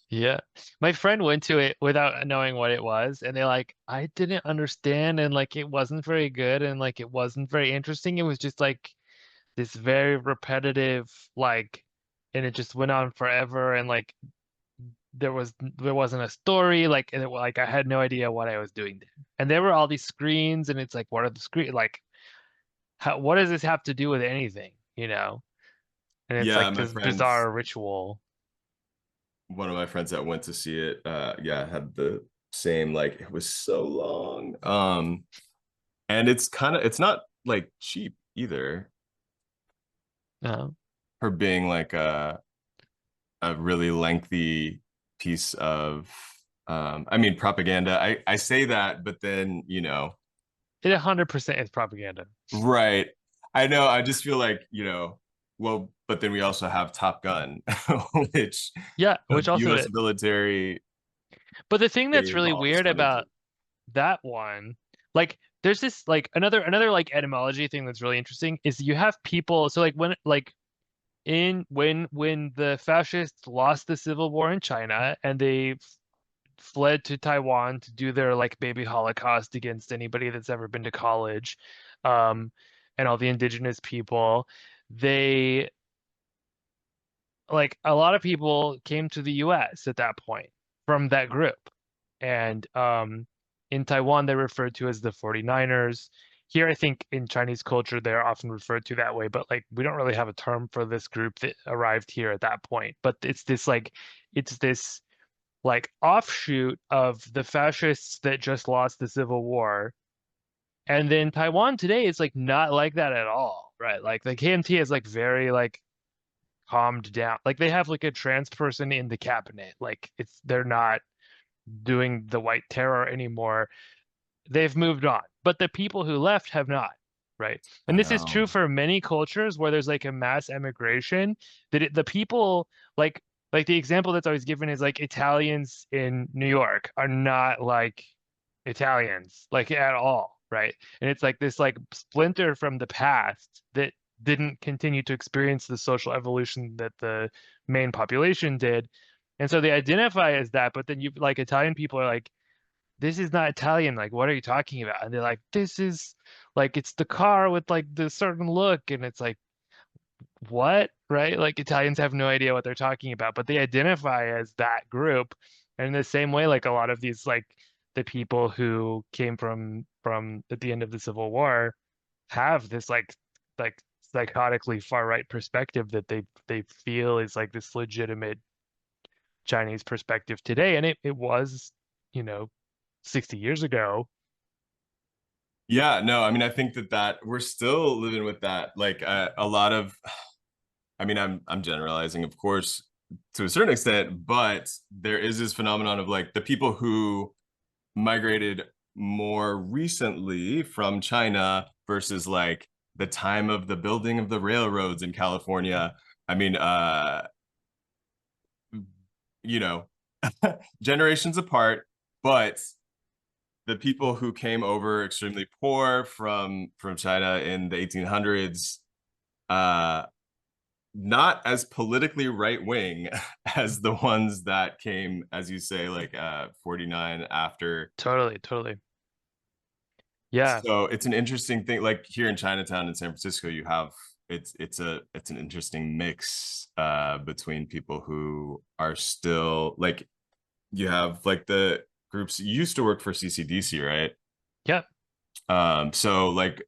Yeah. My friend went to it without knowing what it was, and they like, I didn't understand, and like it wasn't very good, and like it wasn't very interesting. It was just like this very repetitive, like, and it just went on forever, and like there wasn't a story, like, and like I had no idea what I was doing there. And there were all these screens, and it's like, what are the screen like? what does this have to do with anything, you know? And it's Yeah, like my this friends, bizarre ritual. one of my friends that went to see it, yeah, had the same, like, it was so long. And it's not like cheap either Uh, for being like a really lengthy piece of I mean propaganda. I say that, but then, it 100% is propaganda. right. I know, I just feel like, well, but then we also have Top Gun, which Yeah, the which also US did. military But the thing that's gave really all this weird money to. about that one, like there's this like another like etymology thing that's really interesting is you have people, so like when like in when the fascists lost the civil war in China and they fled to Taiwan to do their like baby Holocaust against anybody that's ever been to college, um, and all the indigenous people, they like a lot of people came to the US at that point from that group. And in Taiwan, they're referred to as the 49ers. Here, I think in Chinese culture, they're often referred to that way, but like we don't really have a term for this group that arrived here at that point. But it's this like offshoot of the fascists that just lost the Civil War. And then Taiwan today is like not like that at all, right? Like the KMT is like very like calmed down. Like they have like a trans person in the cabinet. Like they're not doing the white terror anymore. They've moved on. But the people who left have not, right? I And this is know. true for many cultures where there's like a mass emigration that the people like the example that's always given is like Italians in New York are not like Italians like at all, right? And it's like this like splinter from the past that didn't continue to experience the social evolution that the main population did. And so they identify as that, but then you like Italian people are like, this is not Italian. Like, what are you talking about? And they're like, this is like it's the car with like the certain look. And it's like, what? Right? Like Italians have no idea what they're talking about, but they identify as that group. And in the same way, like a lot of these like the people who came from at the end of the Civil War have this like psychotically far right perspective that they feel is like this legitimate Chinese perspective today. And it was, you know, 60 years ago. Yeah, no, I mean, I think that we're still living with that. Like a lot of, I mean, I'm generalizing, of course, to a certain extent, but there is this phenomenon of like the people who migrated more recently from China versus like the time of the building of the railroads in California. I mean, you know, generations apart, but the people who came over extremely poor from China in the 1800s, uh, not as politically right wing as the ones that came, as you say, like 49 after. Totally, totally. Yeah. So it's an interesting thing. Like here in Chinatown in San Francisco, you have it's an interesting mix between people who are still like you have like the groups used to work for CCDC, right? Yeah. So like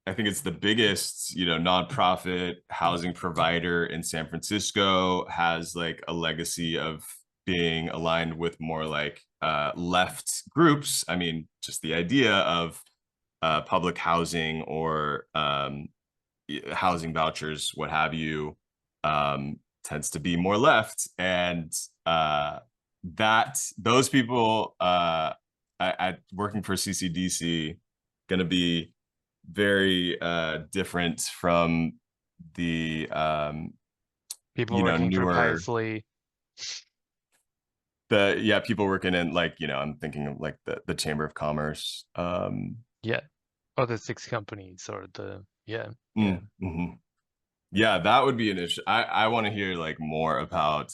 I think it's the biggest, nonprofit housing provider in San Francisco, has like a legacy of being aligned with more like left groups. I mean, just the idea of public housing or housing vouchers, what have you, tends to be more left. And that those people at working for CCDC going to be very different from the People working for newer Paisley. the yeah people working in like I'm thinking of like the Chamber of Commerce. Yeah. Or the six companies or the yeah. Yeah. Mm-hmm. Yeah, that would be an issue. I want to hear like more about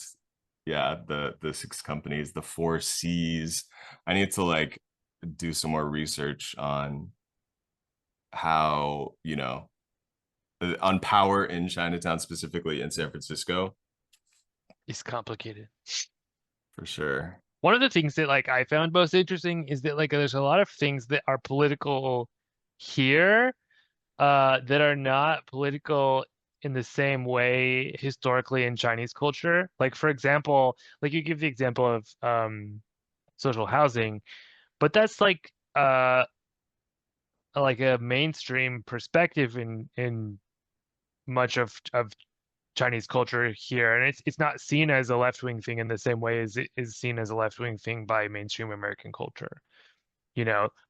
the six companies, the four C's. I need to like do some more research on how, on power in Chinatown, specifically in San Francisco, It's complicated. for sure. One of the things that like I found most interesting is that like there's a lot of things that are political here, that are not political in the same way historically in Chinese culture. Like for example, like you give the example of social housing, but that's like a mainstream perspective in much of Chinese culture here, and it's not seen as a left-wing thing in the same way as it is seen as a left-wing thing by mainstream American culture.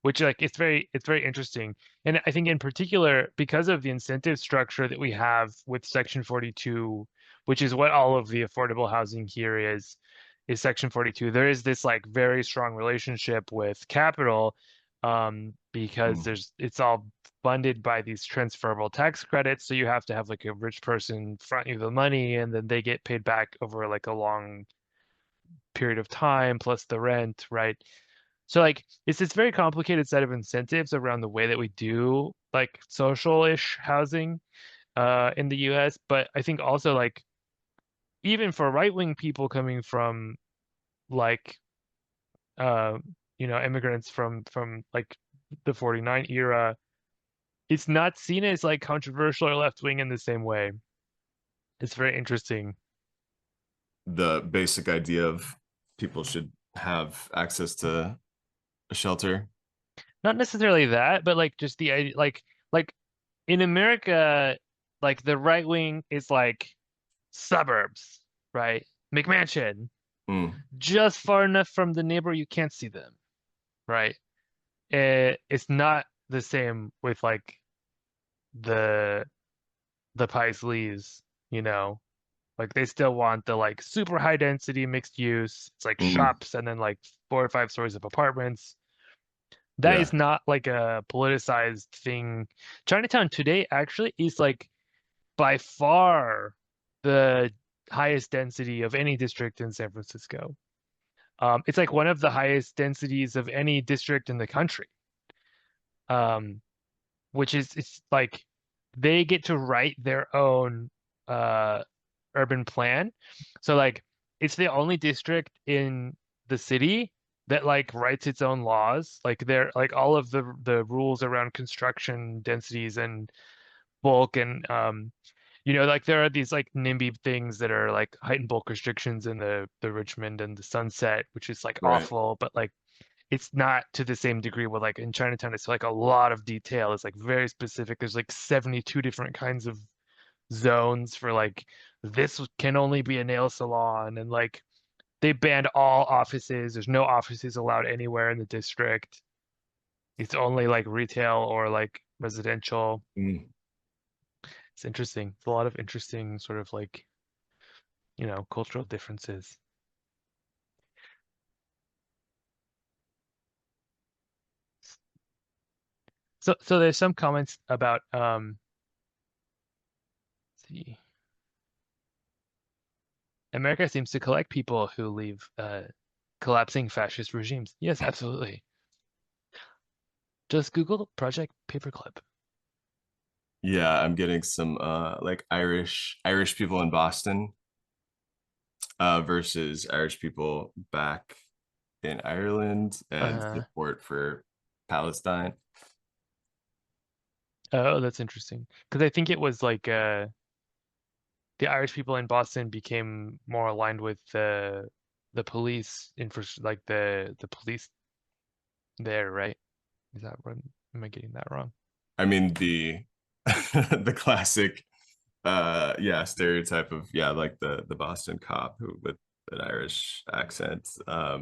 Which like it's very interesting. And I think in particular, because of the incentive structure that we have with Section 42, which is what all of the affordable housing here is Section 42, there is this like very strong relationship with capital, because Mm, it's all funded by these transferable tax credits. So you have to have like a rich person front you the money, and then they get paid back over like a long period of time plus the rent, right? So like it's this very complicated set of incentives around the way that we do like social-ish housing in the US. But I think also like even for right-wing people coming from like uh immigrants from like the 49 era, it's not seen as like controversial or left-wing in the same way. It's very interesting. the basic idea of people should have access to a shelter. Not necessarily that, but like just the idea like in America, like the right wing is like suburbs, right? McMansion, Mm, just far enough from the neighbor you can't see them, right? It's not the same with like the the Paisleys, you know. Like they still want the like super high density mixed use. It's like mm, shops and then like 4 or 5 stories of apartments. That is yeah, not like a politicized thing. Chinatown today actually is like by far the highest density of any district in San Francisco. It's like one of the highest densities of any district in the country. Um, which is it's like they get to write their own uh urban plan. So like it's the only district in the city that like writes its own laws. Like they're like all of the rules around construction densities and bulk and like there are these like NIMBY things that are like height and bulk restrictions in the Richmond and the Sunset, which is like right. awful, but like it's not to the same degree with like in Chinatown, it's like a lot of detail. It's like very specific. There's like 72 different kinds of zones for like this can only be a nail salon, and like they banned all offices. There's no offices allowed anywhere in the district. It's only like retail or like residential. Mm. It's interesting. It's a lot of interesting sort of like, cultural differences. So there's some comments about let's see. America seems to collect people who leave collapsing fascist regimes. Yes, absolutely. Just Google Project Paperclip. Yeah, I'm getting some like Irish people in Boston versus Irish people back in Ireland and Uh, support for Palestine. oh, that's interesting. Because I think it was like the Irish people in Boston became more aligned with the police like the police there, right? Is that what am I getting that wrong? I mean the the classic yeah, stereotype of yeah, like the Boston cop who with an Irish accent. I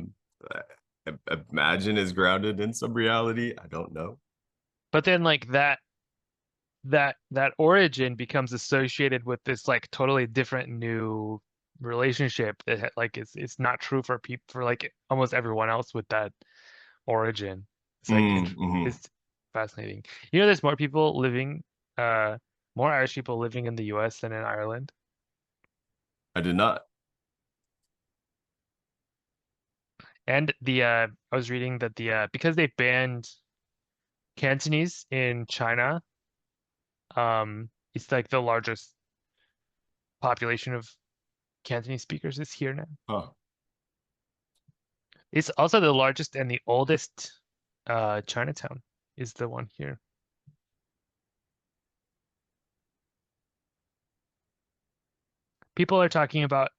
imagine is grounded in some reality. I don't know. But then like that origin becomes associated with this like totally different new relationship that like it's not true for people for like almost everyone else with that origin. It's like Mhm. it's fascinating. There's more people living more Irish people living in the US than in Ireland. I did not. And the I was reading that the because they banned Cantonese in China, it's like the largest population of Cantonese speakers is here now. Huh. It's also the largest and the oldest Chinatown is the one here. people are talking about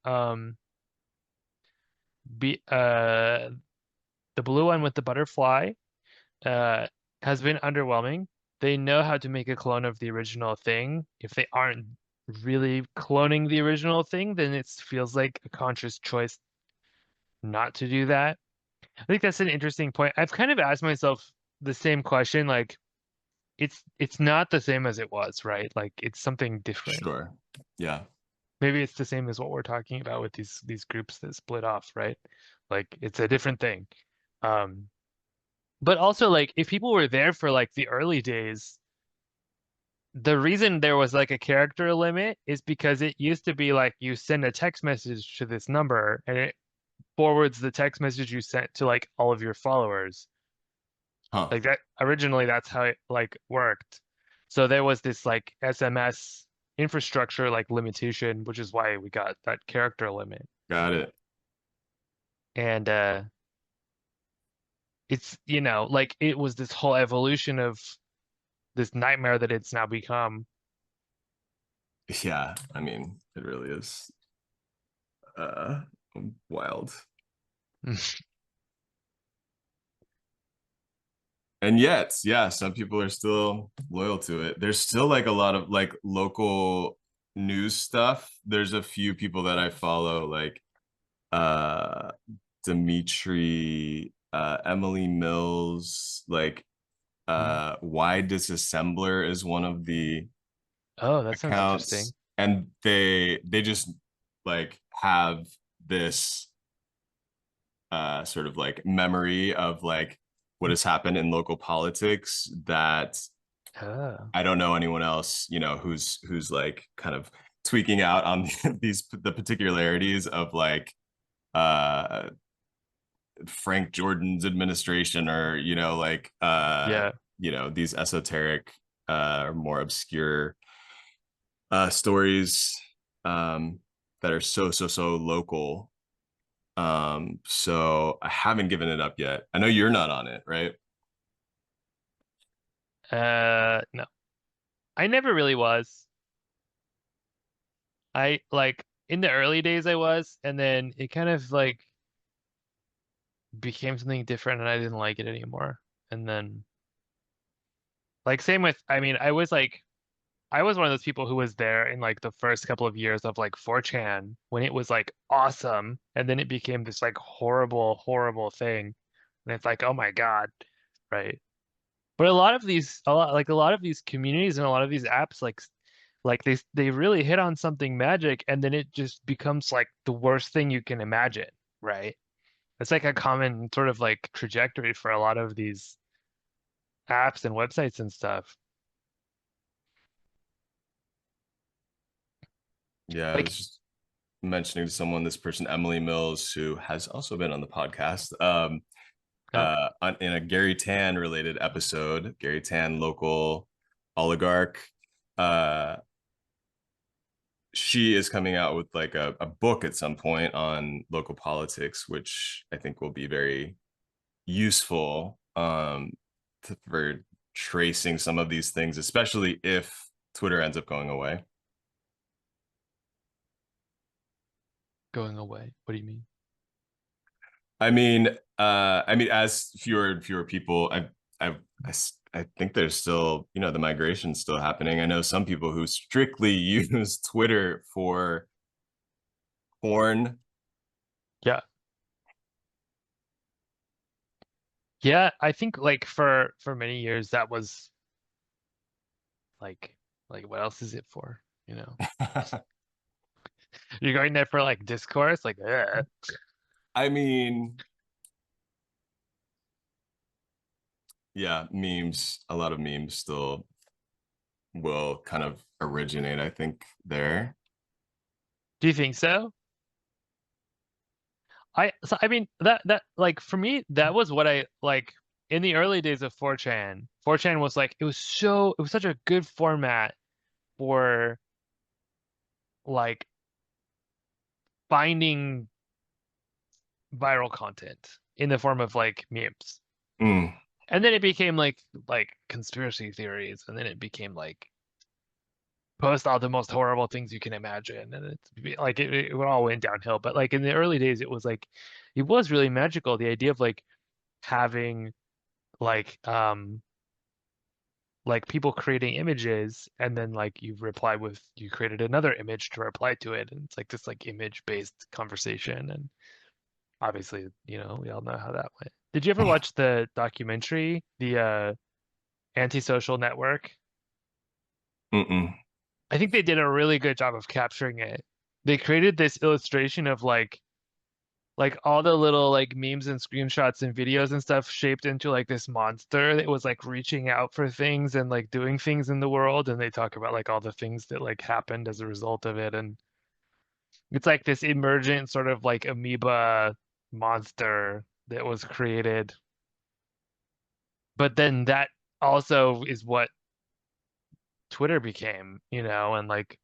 be the blue one with the butterfly uh has been underwhelming. They know how to make a clone of the original thing. If they aren't really cloning the original thing, then it feels like a conscious choice not to do that. I think that's an interesting point. I've kind of asked myself the same question, like it's not the same as it was, right? Like it's something different. Sure. Yeah. Maybe it's the same as what we're talking about with these groups that split off, right? Like it's a different thing. Um, but also like if people were there for like the early days, the reason there was like a character limit is because it used to be like you send a text message to this number and it forwards the text message you sent to like all of your followers. Huh. Like that originally that's how it like worked. So there was this like SMS infrastructure like limitation, which is why we got that character limit. Got it. And it's like it was this whole evolution of this nightmare that it's now become. Yeah. I mean, it really is uh wild. And yet, yeah, some people are still loyal to it. There's still like a lot of like local news stuff. There's a few people that I follow, like uh Dimitri, Emily Mills, like Y Disassembler is one of the Oh, that sounds accounts, interesting. and they just like have this sort of like memory of like what has happened in local politics that Oh, I don't know anyone else, who's like kind of tweaking out on the particularities of like uh Frank Jordan's administration, or like yeah. these esoteric or more obscure stories um that are so local. So I haven't given it up yet. I know you're not on it, right? No, I never really was. I like in the early days I was, and then it kind of like became something different and I didn't like it anymore. And then like same with, I mean, I was one of those people who was there in like the first couple of years of like 4chan when it was like awesome, and then it became this like horrible, horrible thing. And it's like, oh my God, right? But a lot of these communities and a lot of these apps, like they really hit on something magic, and then it just becomes like the worst thing you can imagine, right? It's like a common sort of like trajectory for a lot of these apps and websites and stuff. Yeah, I Like, was just mentioning to someone, this person, Emily Mills, who has also been on the podcast, oh, in a Gary Tan related episode. Gary Tan, local oligarch. Uh, she is coming out with like a book at some point on local politics, which I think will be very useful for tracing some of these things, especially if Twitter ends up going away. going away. What do you mean? I mean, as fewer and fewer people, I, I think there's still, the migration still happening. I know some people who strictly use Twitter for porn. Yeah. Yeah, I think like for many years that was like what else is it for? You know, you're going there for like discourse, like I mean, yeah, memes, a lot of memes still will kind of originate, I think, there. do you think so? I mean that like for me that was what I like in the early days of 4chan. 4chan was like it was such a good format for like finding viral content in the form of like memes. Mm, And then it became like conspiracy theories, and then it became like post all the most horrible things you can imagine, and like it all went downhill. But like in the early days, it was like it was really magical. The idea of like having like like people creating images and then like you created another image to reply to it, and it's like this like image based conversation. And obviously, we all know how that went. Did you ever watch the documentary, the Antisocial Network? Mm-mm. I think they did a really good job of capturing it. They created this illustration of like all the little like memes and screenshots and videos and stuff shaped into like this monster that was like reaching out for things and like doing things in the world. And they talk about like all the things that like happened as a result of it. And it's like this emergent sort of like amoeba monster that was created. But then that also is what Twitter became, and like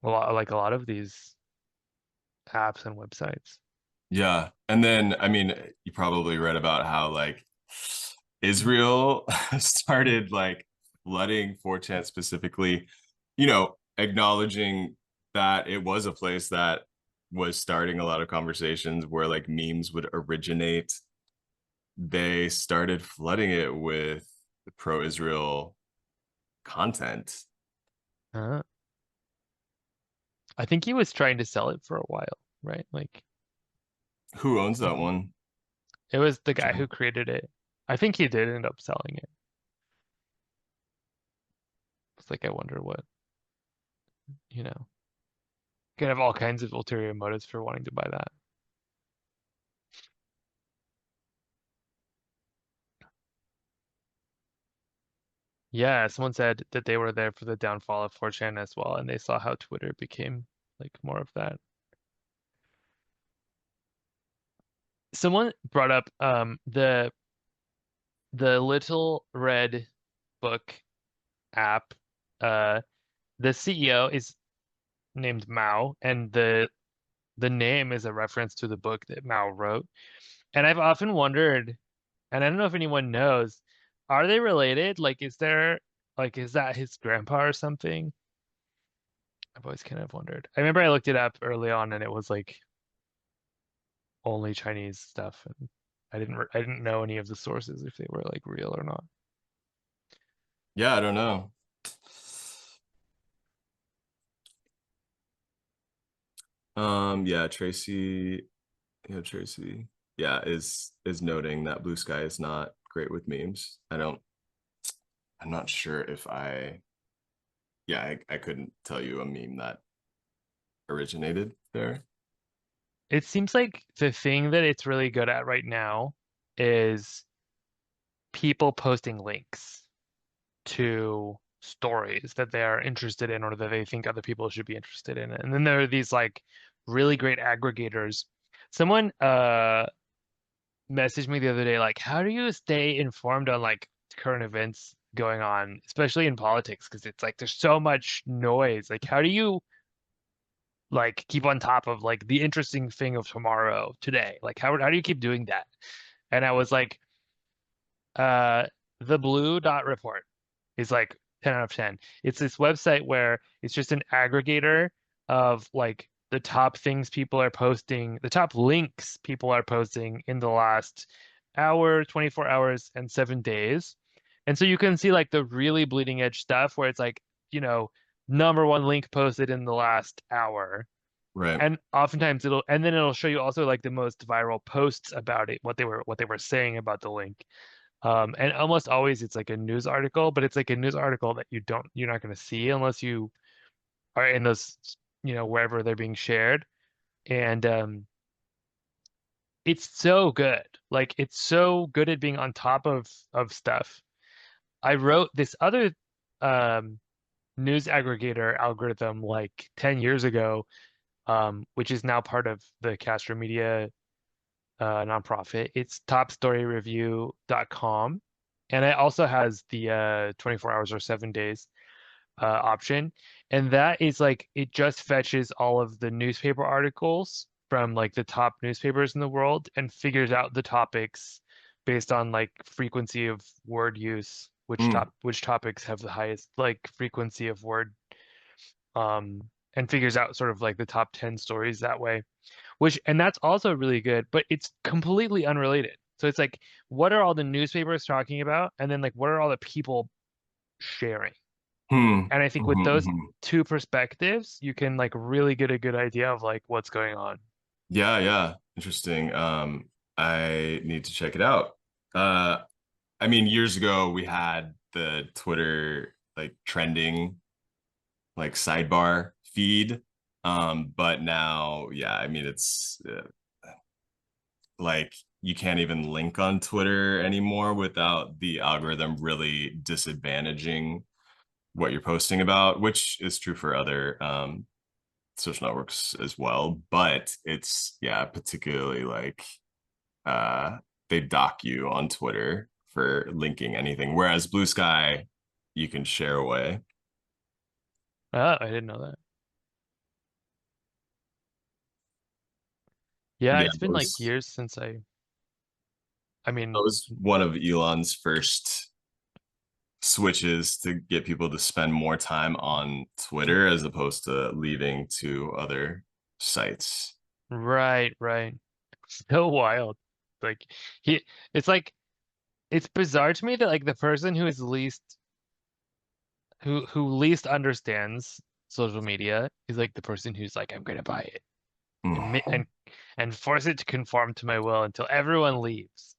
a lot of these apps and websites. Yeah. And then, I mean, you probably read about how like Israel started like flooding 4chan specifically, acknowledging that it was a place that was starting a lot of conversations where like memes would originate. They started flooding it with pro-Israel content. Uh, I think he was trying to sell it for a while, right? Like Who owns that one? it was the guy who created it. I think he did end up selling it. It's like I wonder what, you know, could have all kinds of ulterior motives for wanting to buy that. Yeah, someone said that they were there for the downfall of 4chan as well, and they saw how Twitter became like more of that. Someone brought up the Little Red Book app. Uh, the CEO is named Mao, and the name is a reference to the book that Mao wrote. And I've often wondered, and I don't know if anyone knows, are they related? Is that his grandpa or something? I've always kind of wondered. I remember I looked it up early on, and it was like only Chinese stuff, and I didn't know any of the sources if they were like real or not. Yeah, I don't know. Yeah, Tracy, Tracy, yeah, is noting that Blue Sky is not great with memes. I'm not sure if yeah, I couldn't tell you a meme that originated there. It seems like the thing that it's really good at right now is people posting links to stories that they are interested in or that they think other people should be interested in. And then there are these like really great aggregators. Someone messaged me the other day like, how do you stay informed on like current events going on, especially in politics? Because it's like there's so much noise. Like, how do you like keep on top of like the interesting thing of tomorrow today? Like, how do you keep doing that? And I was like, uh, the Blue Dot Report is like 10 out of 10. It's this website where it's just an aggregator of like the top things people are posting, the top links people are posting in the last hour, 24 hours, and 7 days. And so you can see like the really bleeding edge stuff where it's like, number one link posted in the last hour. Right. And oftentimes and then it'll show you also like the most viral posts about it, what they were saying about the link. And almost always it's like a news article, but it's like a news article that you're not going to see unless you are in those, wherever they're being shared. And it's so good. Like it's so good at being on top of stuff. I wrote this other um, news aggregator algorithm like 10 years ago, which is now part of the Castro Media nonprofit. It's topstoryreview.com. And it also has the 24 hours or 7 days option. And that is like, it just fetches all of the newspaper articles from like the top newspapers in the world and figures out the topics based on like frequency of word use, Mm. which topics have the highest like frequency of word and figures out sort of like the top 10 stories that way, and that's also really good, but it's completely unrelated. So it's like, what are all the newspapers talking about? And then like, what are all the people sharing? Hmm. And I think with Mhm, those mhm. two perspectives, you can like really get a good idea of like what's going on. Yeah, yeah. Interesting. I need to check it out. Uh, I mean, years ago we had the Twitter like trending like sidebar feed. But now, yeah, I mean, it's like you can't even link on Twitter anymore without the algorithm really disadvantaging what you're posting about, which is true for other social networks as well. But it's, yeah, particularly like uh they dock you on Twitter for linking anything, whereas Blue Sky you can share away. Oh, I didn't know that. Yeah, Yeah, it's been like years since I that mean, was one of Elon's first switches to get people to spend more time on Twitter as opposed to leaving to other sites. right, right. So wild. Like he, it's like, it's bizarre to me that like the person who is who least understands social media is like the person who's like, I'm gonna buy it and Mm. and force it to conform to my will until everyone leaves.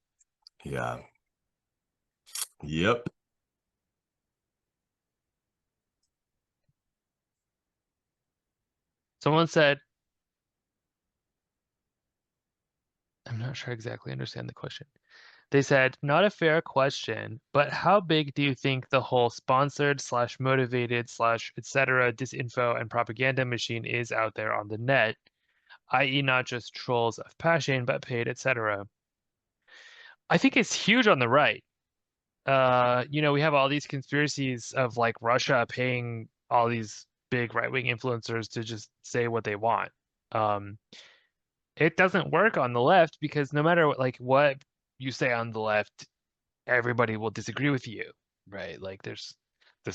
Yeah. Yep. Someone said, I'm not sure I exactly understand the question. They said, not a fair question, but how big do you think the whole sponsored slash motivated slash etc. disinfo and propaganda machine is out there on the net, i.e. not just trolls of passion, but paid, etc.? I think it's huge on the right. We have all these conspiracies of like Russia paying all these big right-wing influencers to just say what they want. Um, it doesn't work on the left because no matter what you say on the left, everybody will disagree with you, right? Like there's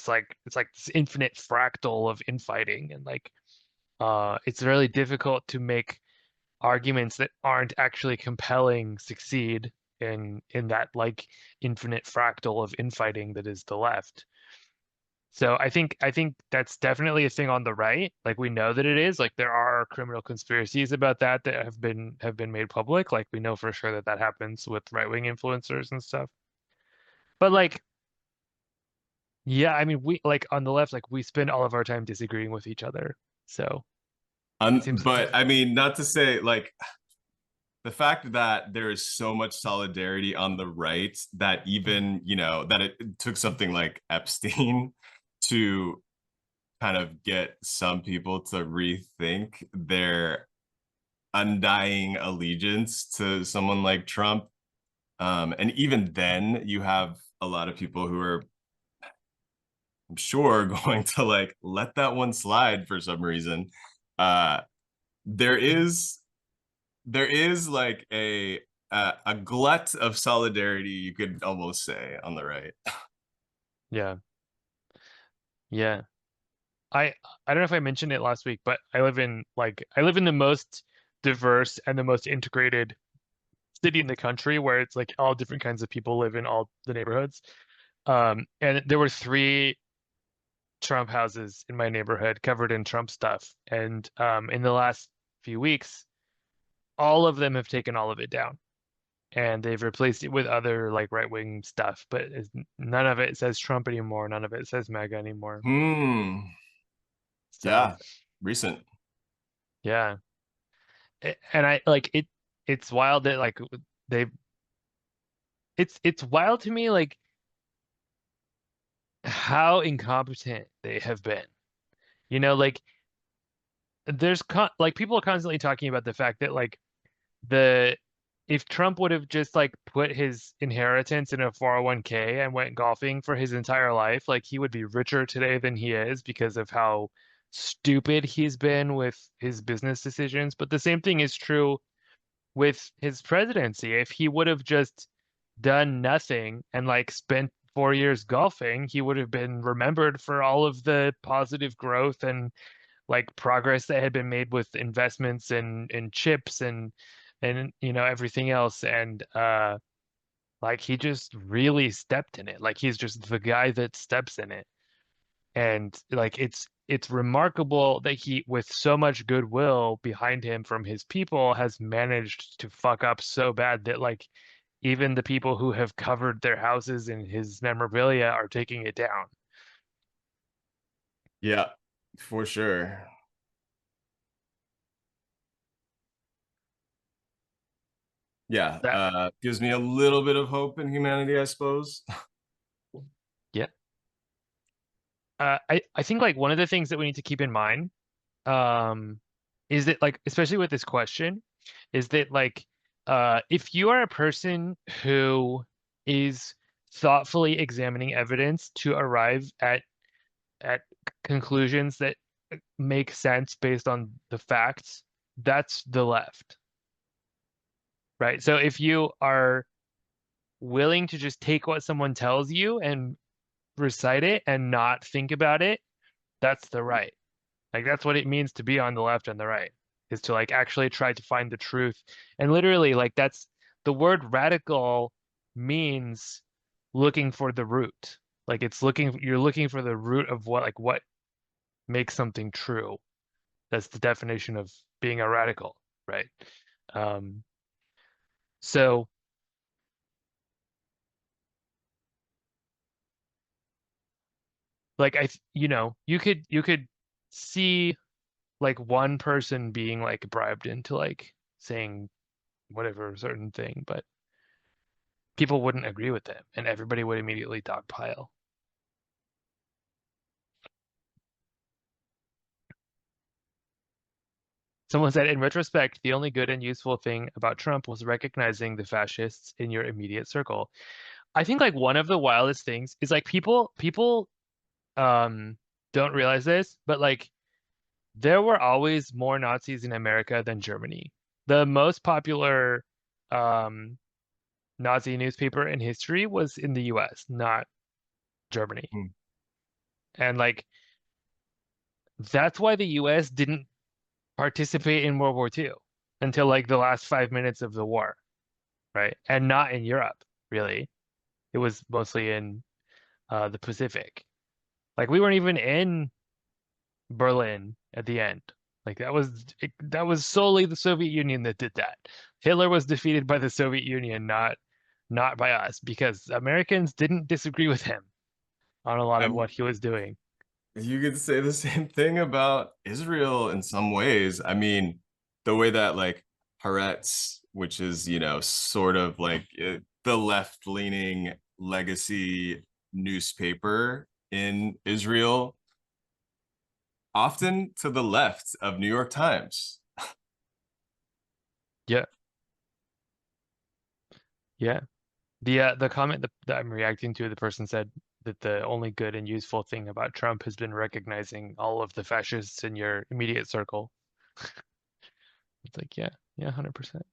like it's like this infinite fractal of infighting, and like it's really difficult to make arguments that aren't actually compelling succeed in that like infinite fractal of infighting that is the left. So I think that's definitely a thing on the right. Like we know that it is. Like there are criminal conspiracies about that have been made public. Like we know for sure that that happens with right-wing influencers and stuff. But like yeah, I mean we like on the left like we spend all of our time disagreeing with each other. So it seems But I mean, not to say like the fact that there is so much solidarity on the right that even, that it took something like Epstein to kind of get some people to rethink their undying allegiance to someone like Trump. And even then, you have a lot of people who are, I'm sure, going to like let that one slide for some reason. Uh, there is there is like a glut of solidarity, you could almost say, on the right. yeah. Yeah. I I don't know if I mentioned it last week, but I live in the most diverse and the most integrated city in the country where it's like all different kinds of people live in all the neighborhoods. And there were three Trump houses in my neighborhood covered in Trump stuff. And in the last few weeks, all of them have taken all of it down. And they've replaced it with other like right-wing stuff, but none of it says Trump anymore. None of it says MAGA anymore. Hmm. So Yeah. Recent. yeah. And I like it. It's wild that like they. It's wild to me like how incompetent they have been. Like like people are constantly talking about the fact that like the if Trump would have just like put his inheritance in a 401k and went golfing for his entire life, like he would be richer today than he is because of how stupid he's been with his business decisions. But the same thing is true with his presidency. If he would have just done nothing and like spent 4 years golfing, he would have been remembered for all of the positive growth and like progress that had been made with investments in chips and everything else. And like he just really stepped in it. Like he's just the guy that steps in it. And like it's remarkable that he, with so much goodwill behind him from his people, has managed to fuck up so bad that like even the people who have covered their houses in his memorabilia are taking it down. Yeah, for sure. Yeah, That gives me a little bit of hope in humanity, I suppose. yeah. I think like one of the things that we need to keep in mind um is that like especially with this question is that like if you are a person who is thoughtfully examining evidence to arrive at conclusions that make sense based on the facts, that's the left, right? So if you are willing to just take what someone tells you and recite it and not think about it, that's the right. Like that's what it means to be on the left and the right, is to like actually try to find the truth. And literally, like that's the word radical means looking for the root. Like you're looking for the root of what makes something true. That's the definition of being a radical, right? Um, so like you could see like one person being like bribed into like saying whatever certain thing, but people wouldn't agree with them and everybody would immediately dogpile. Someone said, in retrospect, the only good and useful thing about Trump was recognizing the fascists in your immediate circle. I think like one of the wildest things is like people um don't realize this, but like there were always more Nazis in America than Germany. The most popular um Nazi newspaper in history was in the US, not Germany. Hmm. And like that's why the US didn't participate in World War II until like the last 5 minutes of the war, right? And not in Europe, really. It was mostly in the Pacific. Like we weren't even in Berlin at the end. Like that was solely the Soviet Union that did that. Hitler was defeated by the Soviet Union, not by us, because Americans didn't disagree with him on a lot of And what he was doing. you could say the same thing about Israel in some ways. I mean, the way that like Haaretz, which is, sort of like the left-leaning legacy newspaper in Israel, often to the left of New York Times. Yeah, yeah. The comment that I'm reacting to, the person said that the only good and useful thing about Trump has been recognizing all of the fascists in your immediate circle. It's like, yeah, yeah, 100%.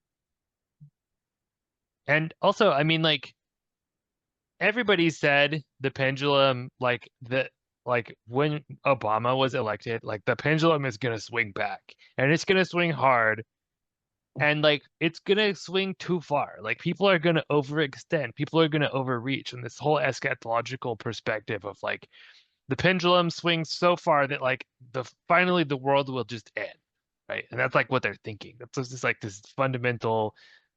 And also, I mean, like everybody said the pendulum, like when Obama was elected, like the pendulum is gonna swing back, and it's gonna swing hard, and like it's gonna swing too far. Like people are gonna overextend, people are gonna overreach, and this whole eschatological perspective of like the pendulum swings so far that like finally the world will just end, right? And that's like what they're thinking. That's just like this fundamental,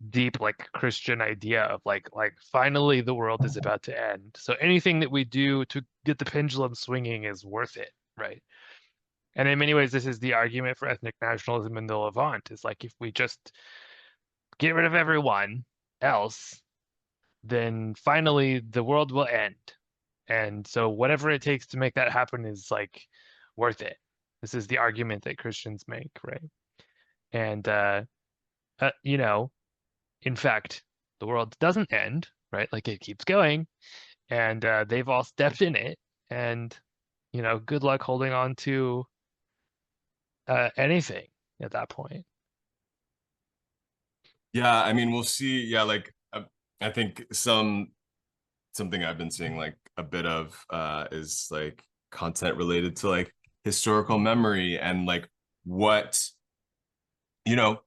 deep like Christian idea of like finally the world is about to end. So anything that we do to get the pendulum swinging is worth it, right? And in many ways, this is the argument for ethnic nationalism in the Levant. Is like if we just get rid of everyone else, then finally the world will end. And so whatever it takes to make that happen is like worth it. This is the argument that Christians make, right? And you know, in fact, the world doesn't end, right? Like it keeps going, and they've all stepped in it. And good luck holding on to anything at that point. Yeah, I mean, we'll see. Yeah, like I think some something I've been seeing like a bit of is like content related to like historical memory and like what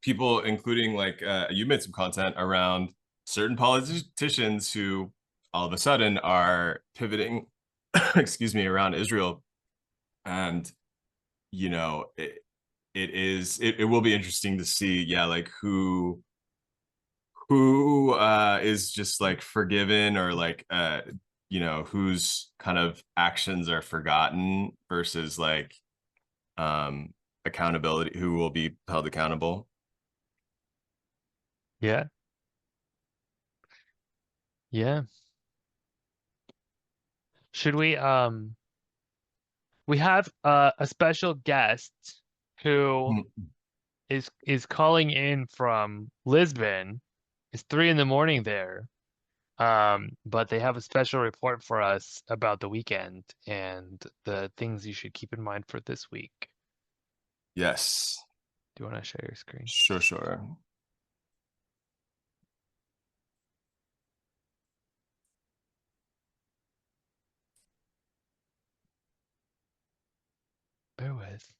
people, including like you made some content around certain politicians who all of a sudden are pivoting, excuse me, around Israel. And it will be interesting to see, yeah, like who is just like forgiven, or like whose kind of actions are forgotten versus like um accountability, who will be held accountable. Yeah. Yeah. Should we have a special guest who Mm. is calling in from Lisbon. It's 3 in the morning there. But they have a special report for us about the weekend and the things you should keep in mind for this week. Yes, Do you want to share your screen? sure. Bear with.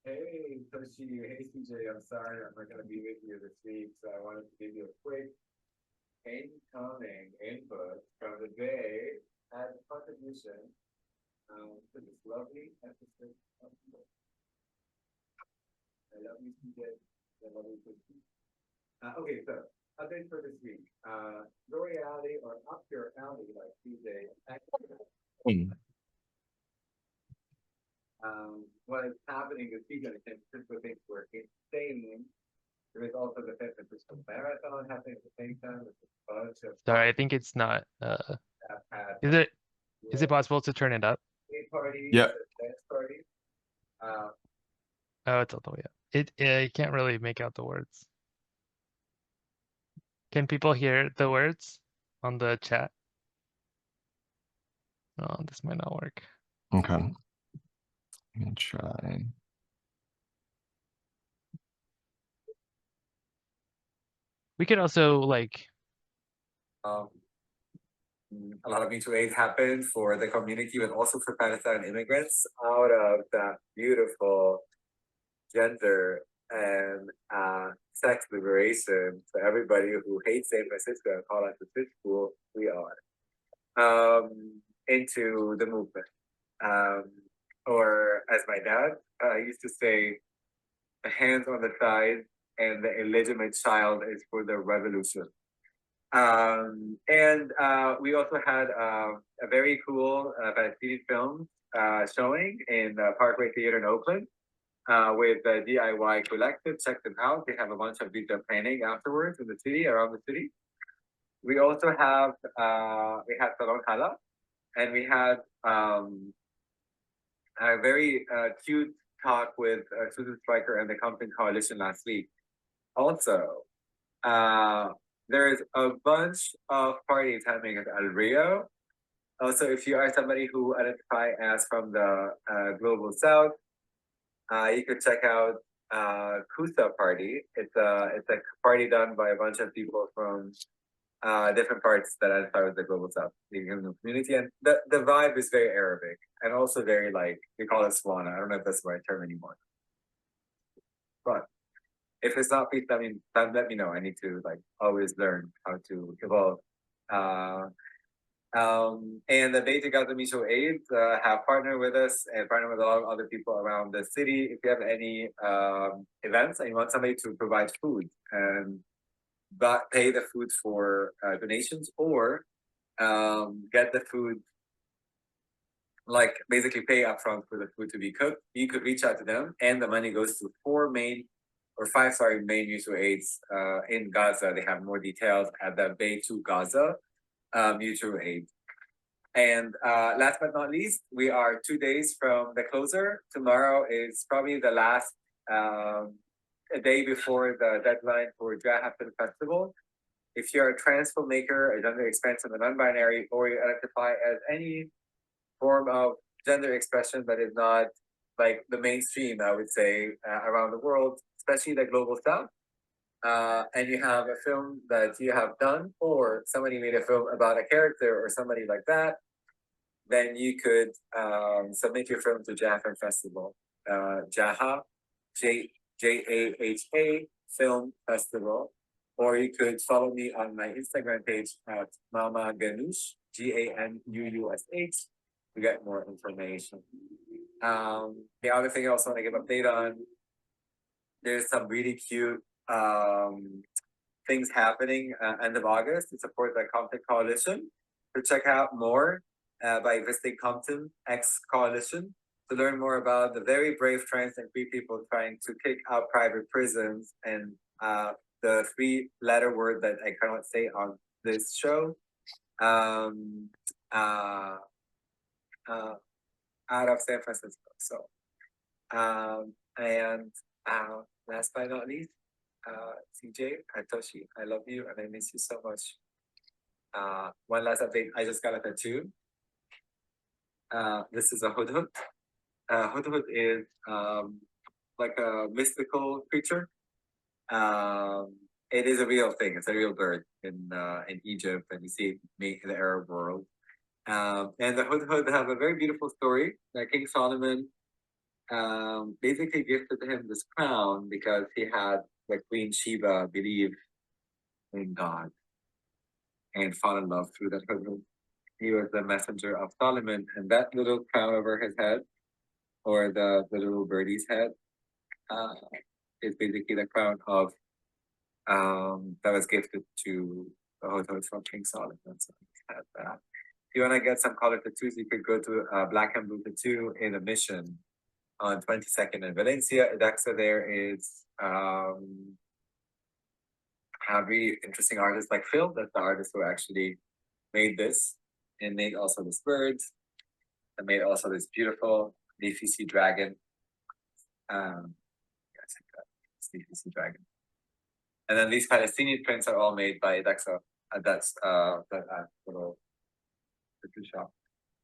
Hey, Toshi. Hey, CJ. I'm sorry I'm not going to be with you this week, so I wanted to give you a quick incoming input from the day as a contribution to this lovely episode of the book. I love you, CJ. I love you, Toshi. Okay, so update for this week. Go reality or up your alley, like CJ. Mm. What is happening this weekend in San Francisco, things were insane. There is also the San Francisco Marathon happening at the same time. There's a bunch of Sorry, I think it's not. that had Is it possible to turn it up? day parties, Yep. dance parties. Oh, it's all the way up. You can't really make out the words. Can people hear the words on the chat? Oh, this might not work. Okay. Let me try. We could also like A lot of mutual aid happened for the community, but also for Palestine immigrants out of that beautiful gender and sex liberation. So everybody who hates San Francisco and call us the fish school, we are into the movement. Or as my dad used to say, the hands on the side and the illegitimate child is for the revolution. And we also had a very cool Palestinian film showing in Parkway Theater in Oakland with the DIY Collective. Check them out. They have a bunch of detailed planning afterwards in the city, around the city. We also have, we had Salon Hala, and we had a very cute talk with Susan Stryker and the Compton Coalition last week. Also, there's a bunch of parties happening at El Rio. Also, if you are somebody who identify as from the Global South, you could check out Kusa Party. It's a party done by a bunch of people from different parts that identify with the Global South, the community. And the vibe is very Arabic and also very like, we call it Swana. I don't know if that's the right term anymore. But if it's not, please let me know. I need to like always learn how to evolve. And the Beit Gaza Mutual Aid have partnered with us and partnered with a lot of other people around the city. If you have any events and you want somebody to provide food and pay the food for donations, or get the food, like basically pay upfront for the food to be cooked, you could reach out to them, and the money goes to five main mutual aids in Gaza. They have more details at the Bay to Gaza mutual aid. And last but not least, we are 2 days from the closer. Tomorrow is probably the last a day before the deadline for Draft Film Festival. If you're a trans filmmaker, a gender expansion, a non-binary, or you identify as any form of gender expression that is not like the mainstream, I would say, around the world, especially the global south, and you have a film that you have done, or somebody made a film about a character or somebody like that, then you could submit your film to Jaha Film Festival. Jaha, Jaha Film Festival. Or you could follow me on my Instagram page at Mama Ganush, Ganuush, to get more information. The other thing I also want to give update on, there's some really cute things happening end of August to support the Compton Coalition. So check out more by visiting Compton X Coalition to learn more about the very brave trans and queer people trying to kick out private prisons and the 3-letter word that I cannot say on this show. Out of San Francisco. So, and last but not least, CJ, Hitoshi, I love you and I miss you so much. One last update, I just got a tattoo. This is a hudhud. Hudhud is like a mystical creature. It is a real thing. It's a real bird in Egypt, and you see it in the Arab world. And the hudhud have a very beautiful story that King Solomon basically gifted him this crown because he had the Queen Sheba believe in God and fall in love through that hudhud. He was the messenger of Solomon, and that little crown over his head, or the little birdie's head, is basically the crown of that was gifted to the hudhud from King Solomon. So he had that. If you want to get some color tattoos, you could go to Black and Blue Tattoo in a Mission on 22nd in Valencia. Edaxa there is a really interesting artist like Phil. That's the artist who actually made this and made also this bird and made also this beautiful leafy sea dragon. Leafy sea dragon. And then these Palestinian prints are all made by Edaxa. That's that little tattoo shop.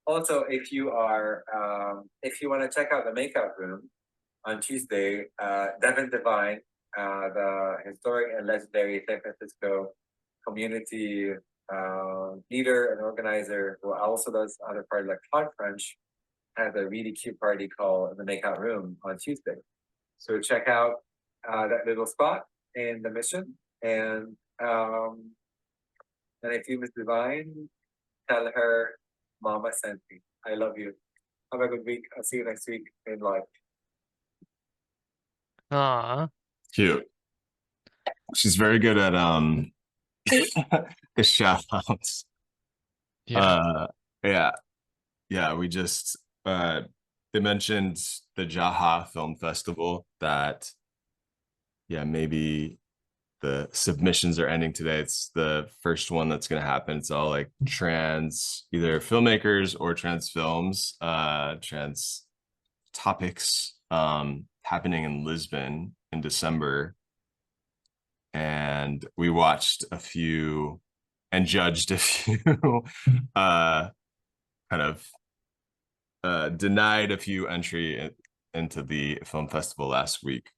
Also, if you want to check out the makeup room on Tuesday, Devin Devine, the historic and legendary San Francisco community leader and organizer, who also does other parties like Pod French, has a really cute party called the Makeout Room on Tuesday. So check out that little spot in the Mission, and if you miss Divine, tell her Mama sent me. I love you. Have a good week. I'll see you next week in live. Cute. She's very good at the shout outs. Yeah. Yeah, we just they mentioned the Jaha Film Festival that maybe the submissions are ending today. It's the first one that's going to happen. It's all like trans, either filmmakers or trans films, trans topics happening in Lisbon in December. And we watched a few and judged a few, kind of denied a few entry into the film festival last week.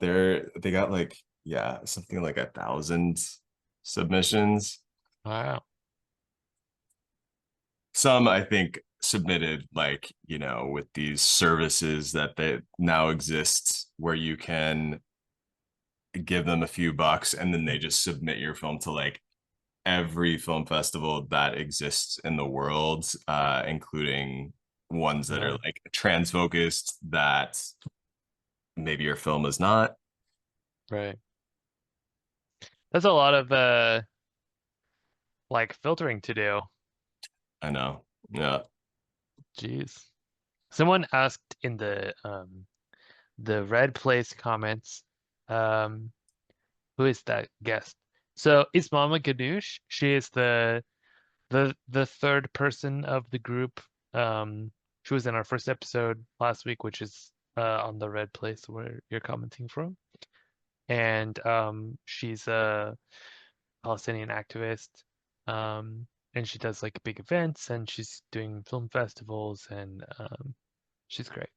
They got like something like 1,000 submissions. Wow. Some I think submitted like with these services that they now exist where you can give them a few bucks and then they just submit your film to like every film festival that exists in the world, including ones that are like trans focused that maybe your film is not. Right. That's a lot of like filtering to do. I know. Yeah. Jeez. Someone asked in the Red Place comments, who is that guest? So it's Mama Ganoush. She is the third person of the group. She was in our first episode last week, which is on the Red Place where you're commenting from. And she's a Palestinian activist. And she does like big events and she's doing film festivals and she's great.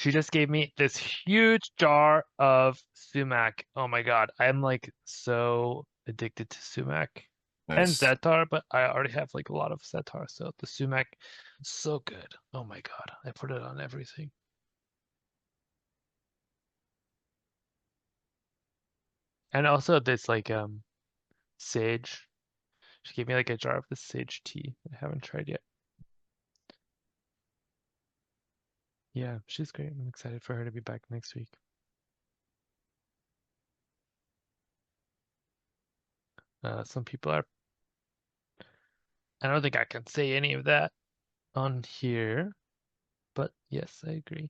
She just gave me this huge jar of sumac. Oh my god, I'm like so addicted to sumac and Nice. za'atar, but I already have like a lot of za'atar, so the sumac, so good. Oh my god, I put it on everything. And also this like sage. She gave me like a jar of the sage tea. I haven't tried yet. Yeah, she's great. I'm excited for her to be back next week. Some people are. I don't think I can say any of that on here, but yes, I agree.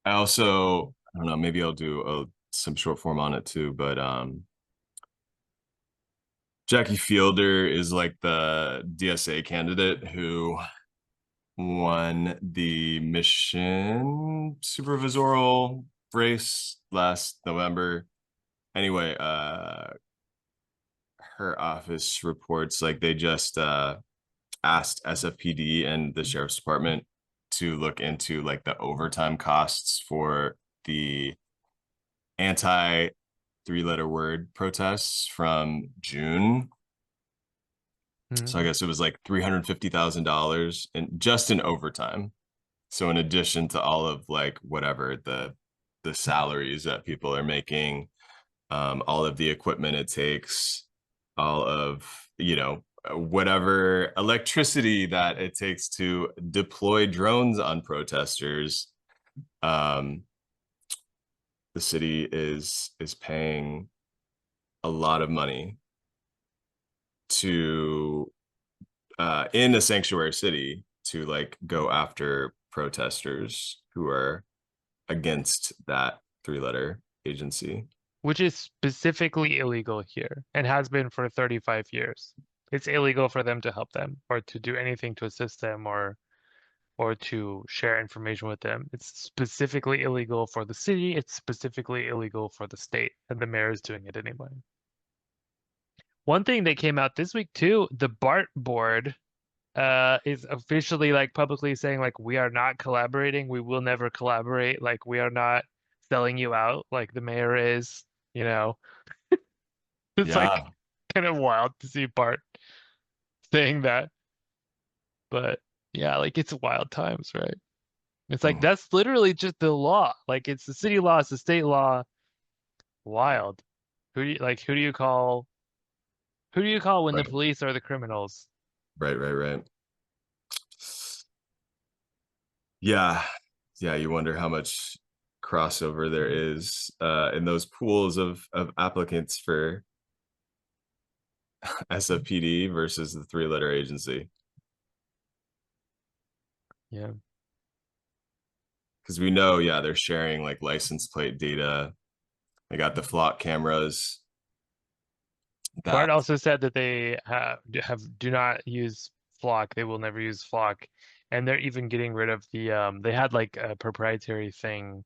I also, I don't know, maybe I'll do some short form on it too, but Jackie Fielder is like the DSA candidate who won the mission supervisorial race last November. Anyway, her office reports like they just asked SFPD and the sheriff's department to look into like the overtime costs for the anti three-letter word protests from June. So I guess it was like $350,000 in just in overtime. So in addition to all of like whatever the salaries that people are making, all of the equipment it takes, all of, you know, whatever electricity that it takes to deploy drones on protesters, the city is paying a lot of money to in a sanctuary city to like go after protesters who are against that three-letter agency. Which is specifically illegal here and has been for 35 years. It's illegal for them to help them or to do anything to assist them or to share information with them. It's specifically illegal for the city, it's specifically illegal for the state, and the mayor is doing it anyway. One thing that came out this week too, the BART board is officially like publicly saying like we are not collaborating, we will never collaborate, like we are not selling you out like the mayor is, you know. It's like Yeah. kind of wild to see Bart saying that. But yeah, like it's wild times, right? It's like that's literally just the law. Like it's the city law, it's the state law. Wild. Who do you call when the Right. police are the criminals? Right. Yeah. You wonder how much crossover there is in those pools of applicants for SFPD versus the three-letter agency. Yeah. Because we know, yeah, they're sharing like license plate data. They got the flock cameras. Bart also said that they do not use Flock. They will never use Flock, and they're even getting rid of the they had like a proprietary thing.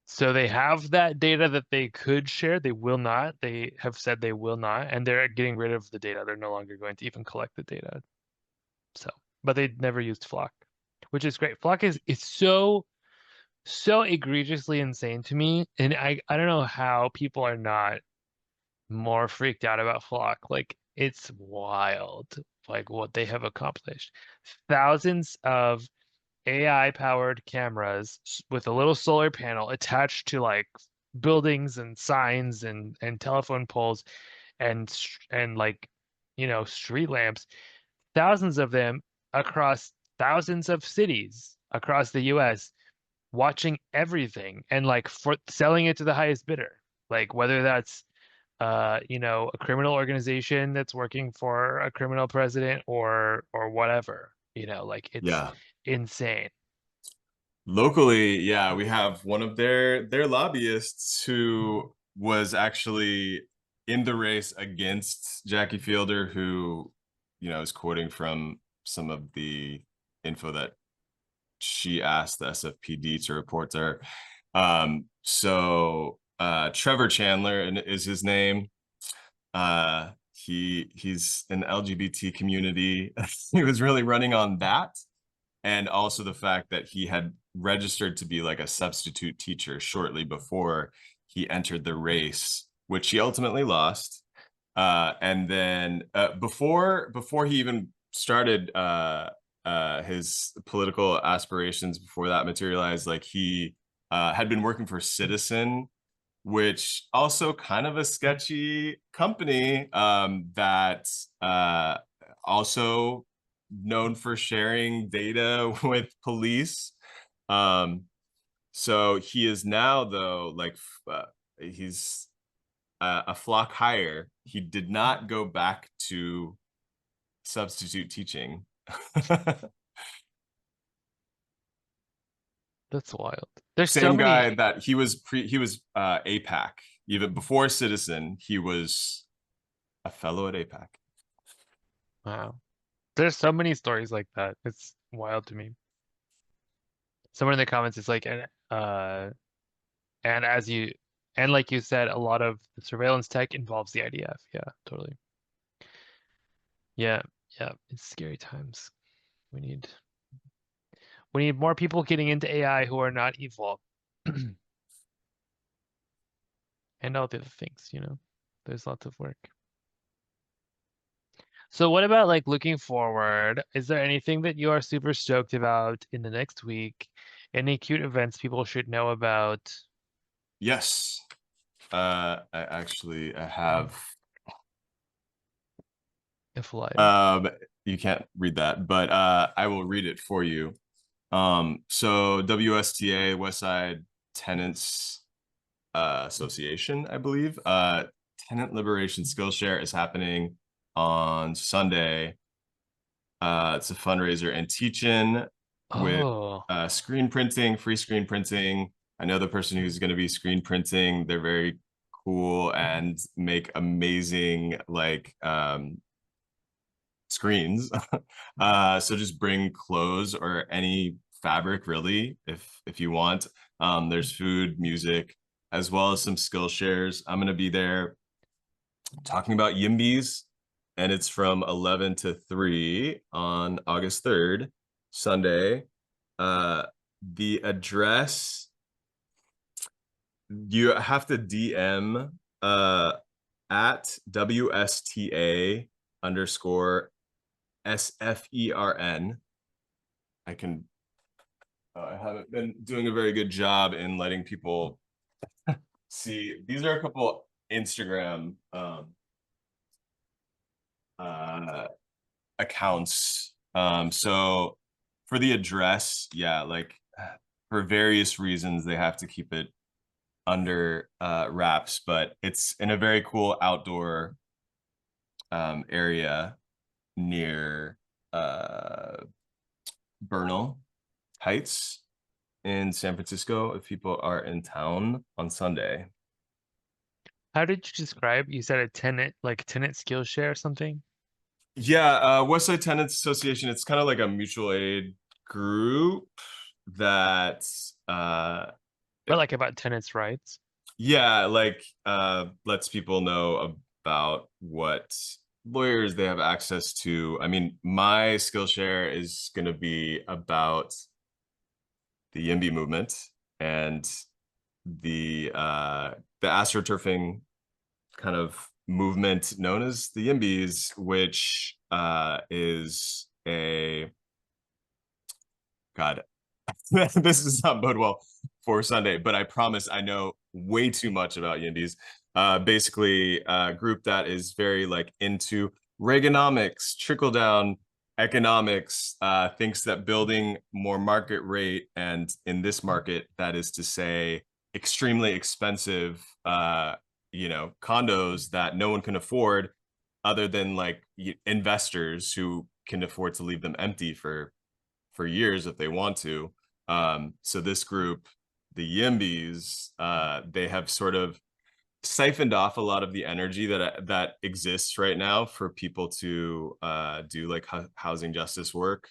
So they have that data that they could share. They will not. They have said they will not, and they're getting rid of the data. They're no longer going to even collect the data. So, but they never used Flock, which is great. Flock is so egregiously insane to me, and I don't know how people are not more freaked out about Flock. Like it's wild, like what they have accomplished. Thousands of AI powered cameras with a little solar panel attached to like buildings and signs and telephone poles and like street lamps, thousands of them across thousands of cities across the US, watching everything and like for selling it to the highest bidder, like whether that's a criminal organization that's working for a criminal president or whatever, like it's insane. Locally, yeah, we have one of their lobbyists who was actually in the race against Jackie Fielder, who, is quoting from some of the info that she asked the SFPD to report to her. Trevor Chandler is his name. he's an LGBT community. He was really running on that, and also the fact that he had registered to be like a substitute teacher shortly before he entered the race, which he ultimately lost. And then before he even started his political aspirations, before that materialized, like he had been working for Citizen, which also kind of a sketchy company that also known for sharing data with police. So he is now, though, like he's a flock hire. He did not go back to substitute teaching. That's wild. There's Same so guy many. that he was APAC. Even before Citizen, he was a fellow at APAC. Wow. There's so many stories like that. It's wild to me. Someone in the comments is like, and as you, and like you said, a lot of the surveillance tech involves the IDF. Yeah, totally. Yeah, yeah, it's scary times. We need more people getting into AI who are not evil. And all the other things, you know. There's lots of work. So what about like looking forward? Is there anything that you are super stoked about in the next week? Any cute events people should know about? Yes. I have If alive. you can't read that, but I will read it for you. So WSTA, West Side Tenants Association, I believe. Tenant Liberation Skillshare is happening on Sunday. It's a fundraiser and teach-in with Oh, screen printing, free screen printing. I know the person who's going to be screen printing. They're very cool and make amazing like screens. So just bring clothes or any fabric really if you want. There's food, music, as well as some skill shares. I'm going to be there talking about Yimbys, and it's from 11 to 3 on August 3rd, Sunday. The address, you have to DM at WSTA _ SFERN. I haven't been doing a very good job in letting people see. These are a couple Instagram accounts. So for the address, yeah, like for various reasons, they have to keep it under wraps, but it's in a very cool outdoor area near Bernal Heights in San Francisco if people are in town on Sunday. how did you describe? You said a tenant, like tenant Skillshare or something? Yeah, Westside Tenants Association, it's kind of like a mutual aid group that But like about tenants' rights. yeah, like lets people know about what lawyers they have access to. I mean, my Skillshare is going to be about the YIMBY movement and the astroturfing kind of movement known as the Yimbys, which is a God. This does not bode well for Sunday, but I promise I know way too much about Yimbys. Basically, a group that is very like into Reaganomics, trickle down economics, thinks that building more market rate, and in this market, that is to say, extremely expensive, condos that no one can afford, other than like investors who can afford to leave them empty for years if they want to. So this group, the Yimbys, they have sort of siphoned off a lot of the energy that exists right now for people to do like housing justice work.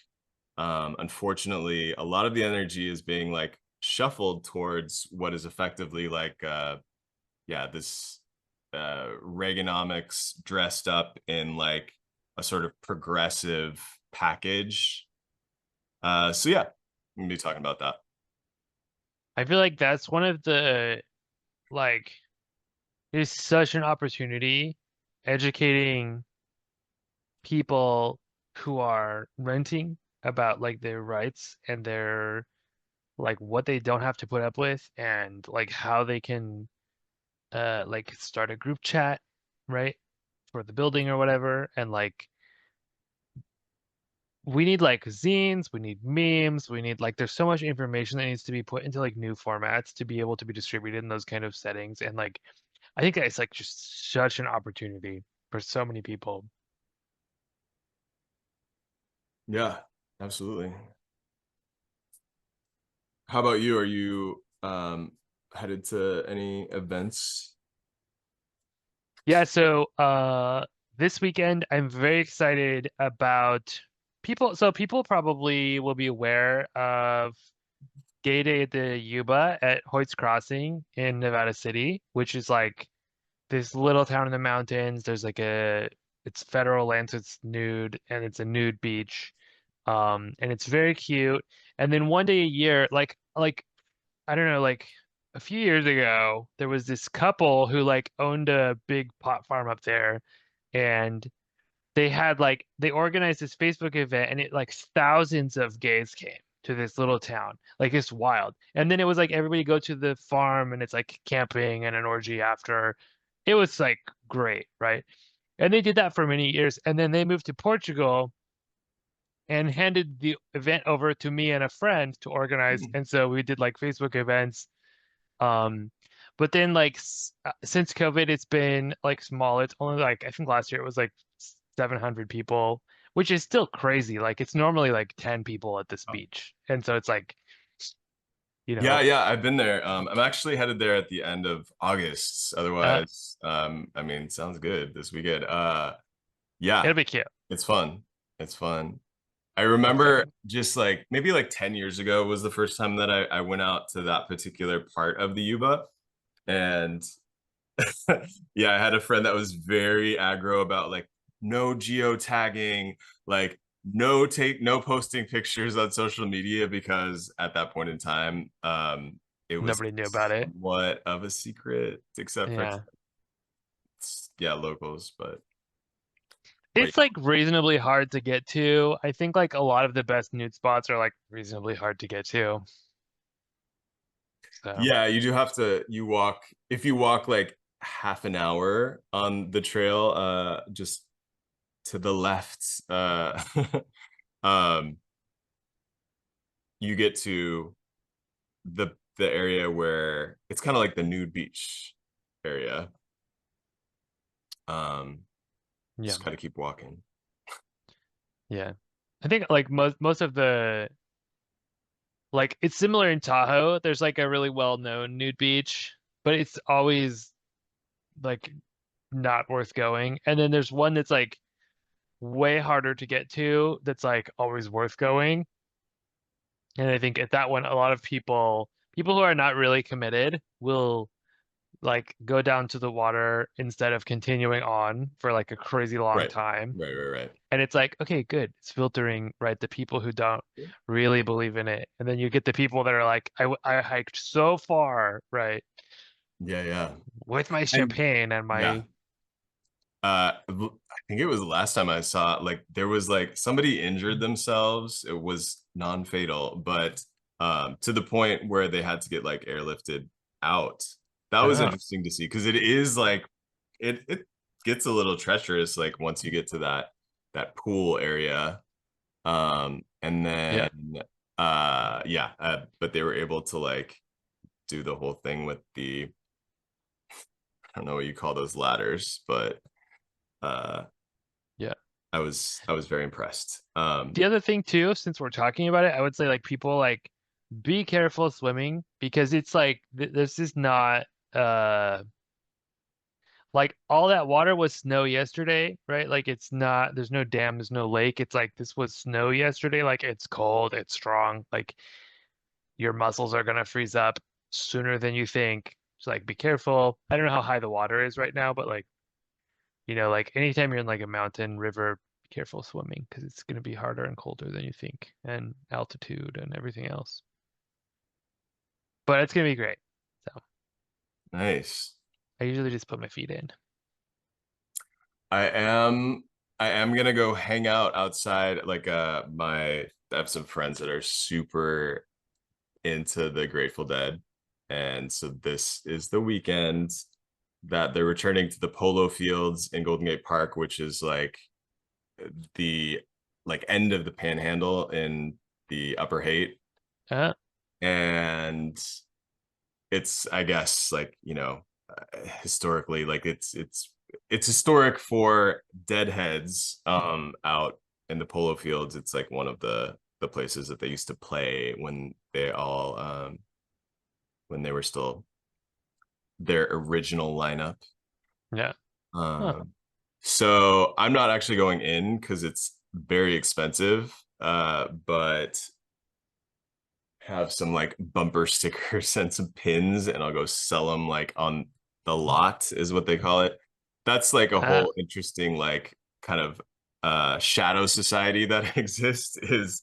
Unfortunately, a lot of the energy is being like shuffled towards what is effectively like this Reaganomics dressed up in like a sort of progressive package. So yeah, I'm gonna be talking about that. I feel like that's one of the like there's such an opportunity educating people who are renting about like their rights and their like what they don't have to put up with and like how they can like start a group chat, right? For the building or whatever. And like we need like zines, we need memes, we need like there's so much information that needs to be put into like new formats to be able to be distributed in those kind of settings. And like I think it's like just such an opportunity for so many people. Yeah, absolutely. How about you? Are you headed to any events? Yeah, so this weekend I'm very excited about people probably will be aware of Gay Day at the Yuba at Hoyt's Crossing in Nevada City, which is like this little town in the mountains. There's like it's federal land, so it's nude and it's a nude beach. And it's very cute. And then one day a year, like I don't know, like a few years ago, there was this couple who like owned a big pot farm up there, and they had like they organized this Facebook event, and it like thousands of gays came to this little town. Like it's wild. And then it was like everybody go to the farm, and it's like camping and an orgy after. It was like great, right? And they did that for many years, and then they moved to Portugal and handed the event over to me and a friend to organize. And so we did like Facebook events. But then like since COVID, it's been like small. It's only like I think last year it was like 700 people, which is still crazy. Like it's normally like 10 people at this beach. And so it's like, you Yeah, know, yeah, I've been there. I'm actually headed there at the end of August. uh, Otherwise, I mean, sounds good this weekend. Yeah, it'll be cute. it's fun. It's fun. I I'm remember excited. just like maybe like 10 years ago was the first time that I went out to that particular part of the Yuba. And yeah, I had a friend that was very aggro about like no geotagging, like no posting pictures on social media because at that point in time, it was Nobody knew about it. somewhat of a secret, except for Yeah. yeah, locals, but It's like reasonably hard to get to. I think like a lot of the best nude spots are like reasonably hard to get to. So yeah, you do have to if you walk like half an hour on the trail, just to the left, um, you get to the area where it's kind of like the nude beach area. yeah, Just kind of keep walking. yeah. I think like most of the like it's similar in Tahoe. There's like a really well-known nude beach, but it's always like not worth going. And then there's one that's like way harder to get to that's like always worth going. And I think at that one, a lot of people who are not really committed will like go down to the water instead of continuing on for like a crazy long Right, time. right. And it's like, okay, good. It's filtering, right? The people who don't really believe in it. And then you get the people that are like, I hiked so far, right? Yeah. With my And champagne and yeah, my, I think it was the last time I saw like there was like somebody injured themselves. It was non-fatal, but to the point where they had to get like airlifted out. That was oh, interesting to see because it is like it gets a little treacherous like once you get to that pool area. And yeah. then yeah, but they were able to like do the whole thing with the I don't know what you call those ladders, but uh Yeah. I was very impressed. The other thing too, since we're talking about it, I would say like people like be careful swimming because it's like this is not like all that water was snow yesterday, right? Like it's not there's no dam, there's no lake. It's like this was snow yesterday, like it's cold, it's strong, like your muscles are gonna freeze up sooner than you think. So like be careful. I don't know how high the water is right now, but like, you know, like anytime you're in like a mountain, river, be careful swimming because it's gonna be harder and colder than you think, and altitude and everything else. But it's gonna be great. So Nice. I usually just put my feet in. I am gonna go hang out outside. Like I have some friends that are super into the Grateful Dead. And so this is the weekend that they're returning to the polo fields in Golden Gate Park, which is like the end of the Panhandle in the Upper Haight. Uh, And it's, I guess, like, historically, like it's historic for deadheads out in the polo fields. It's like one of the places that they used to play when they were still their original lineup. yeah. Huh. So I'm not actually going in because it's very expensive, but have some like bumper stickers and some pins, and I'll go sell them like on the lot, is what they call it. That's like a whole interesting like kind of shadow society that exists, is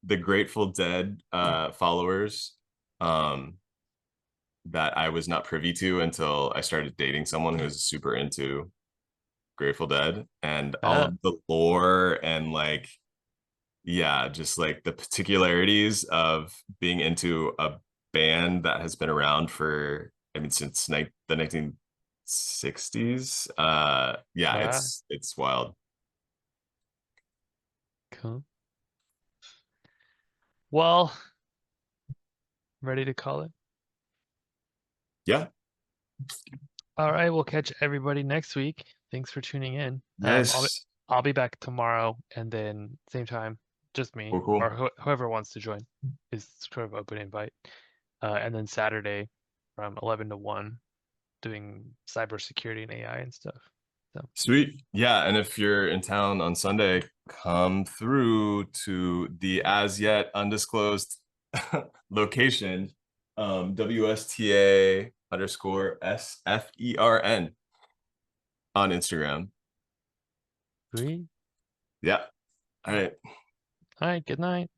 the Grateful Dead followers that I was not privy to until I started dating someone who's super into Grateful Dead, and all of the lore and like, yeah, just like the particularities of being into a band that has been around for, I mean, since the 1960s. Yeah, Wow. it's wild. Cool. Well, ready to call it. Yeah. All right, we'll catch everybody next week. Thanks for tuning in. Nice. I'll be back tomorrow, and then same time, just me Cool. or whoever wants to join is sort of open invite. And then Saturday from 11 to 1, doing cybersecurity and AI and stuff. So Sweet. Yeah, and if you're in town on Sunday, come through to the as yet undisclosed location, WSTA_SFERN on Instagram. sweet. Yeah. All right. All right, good night.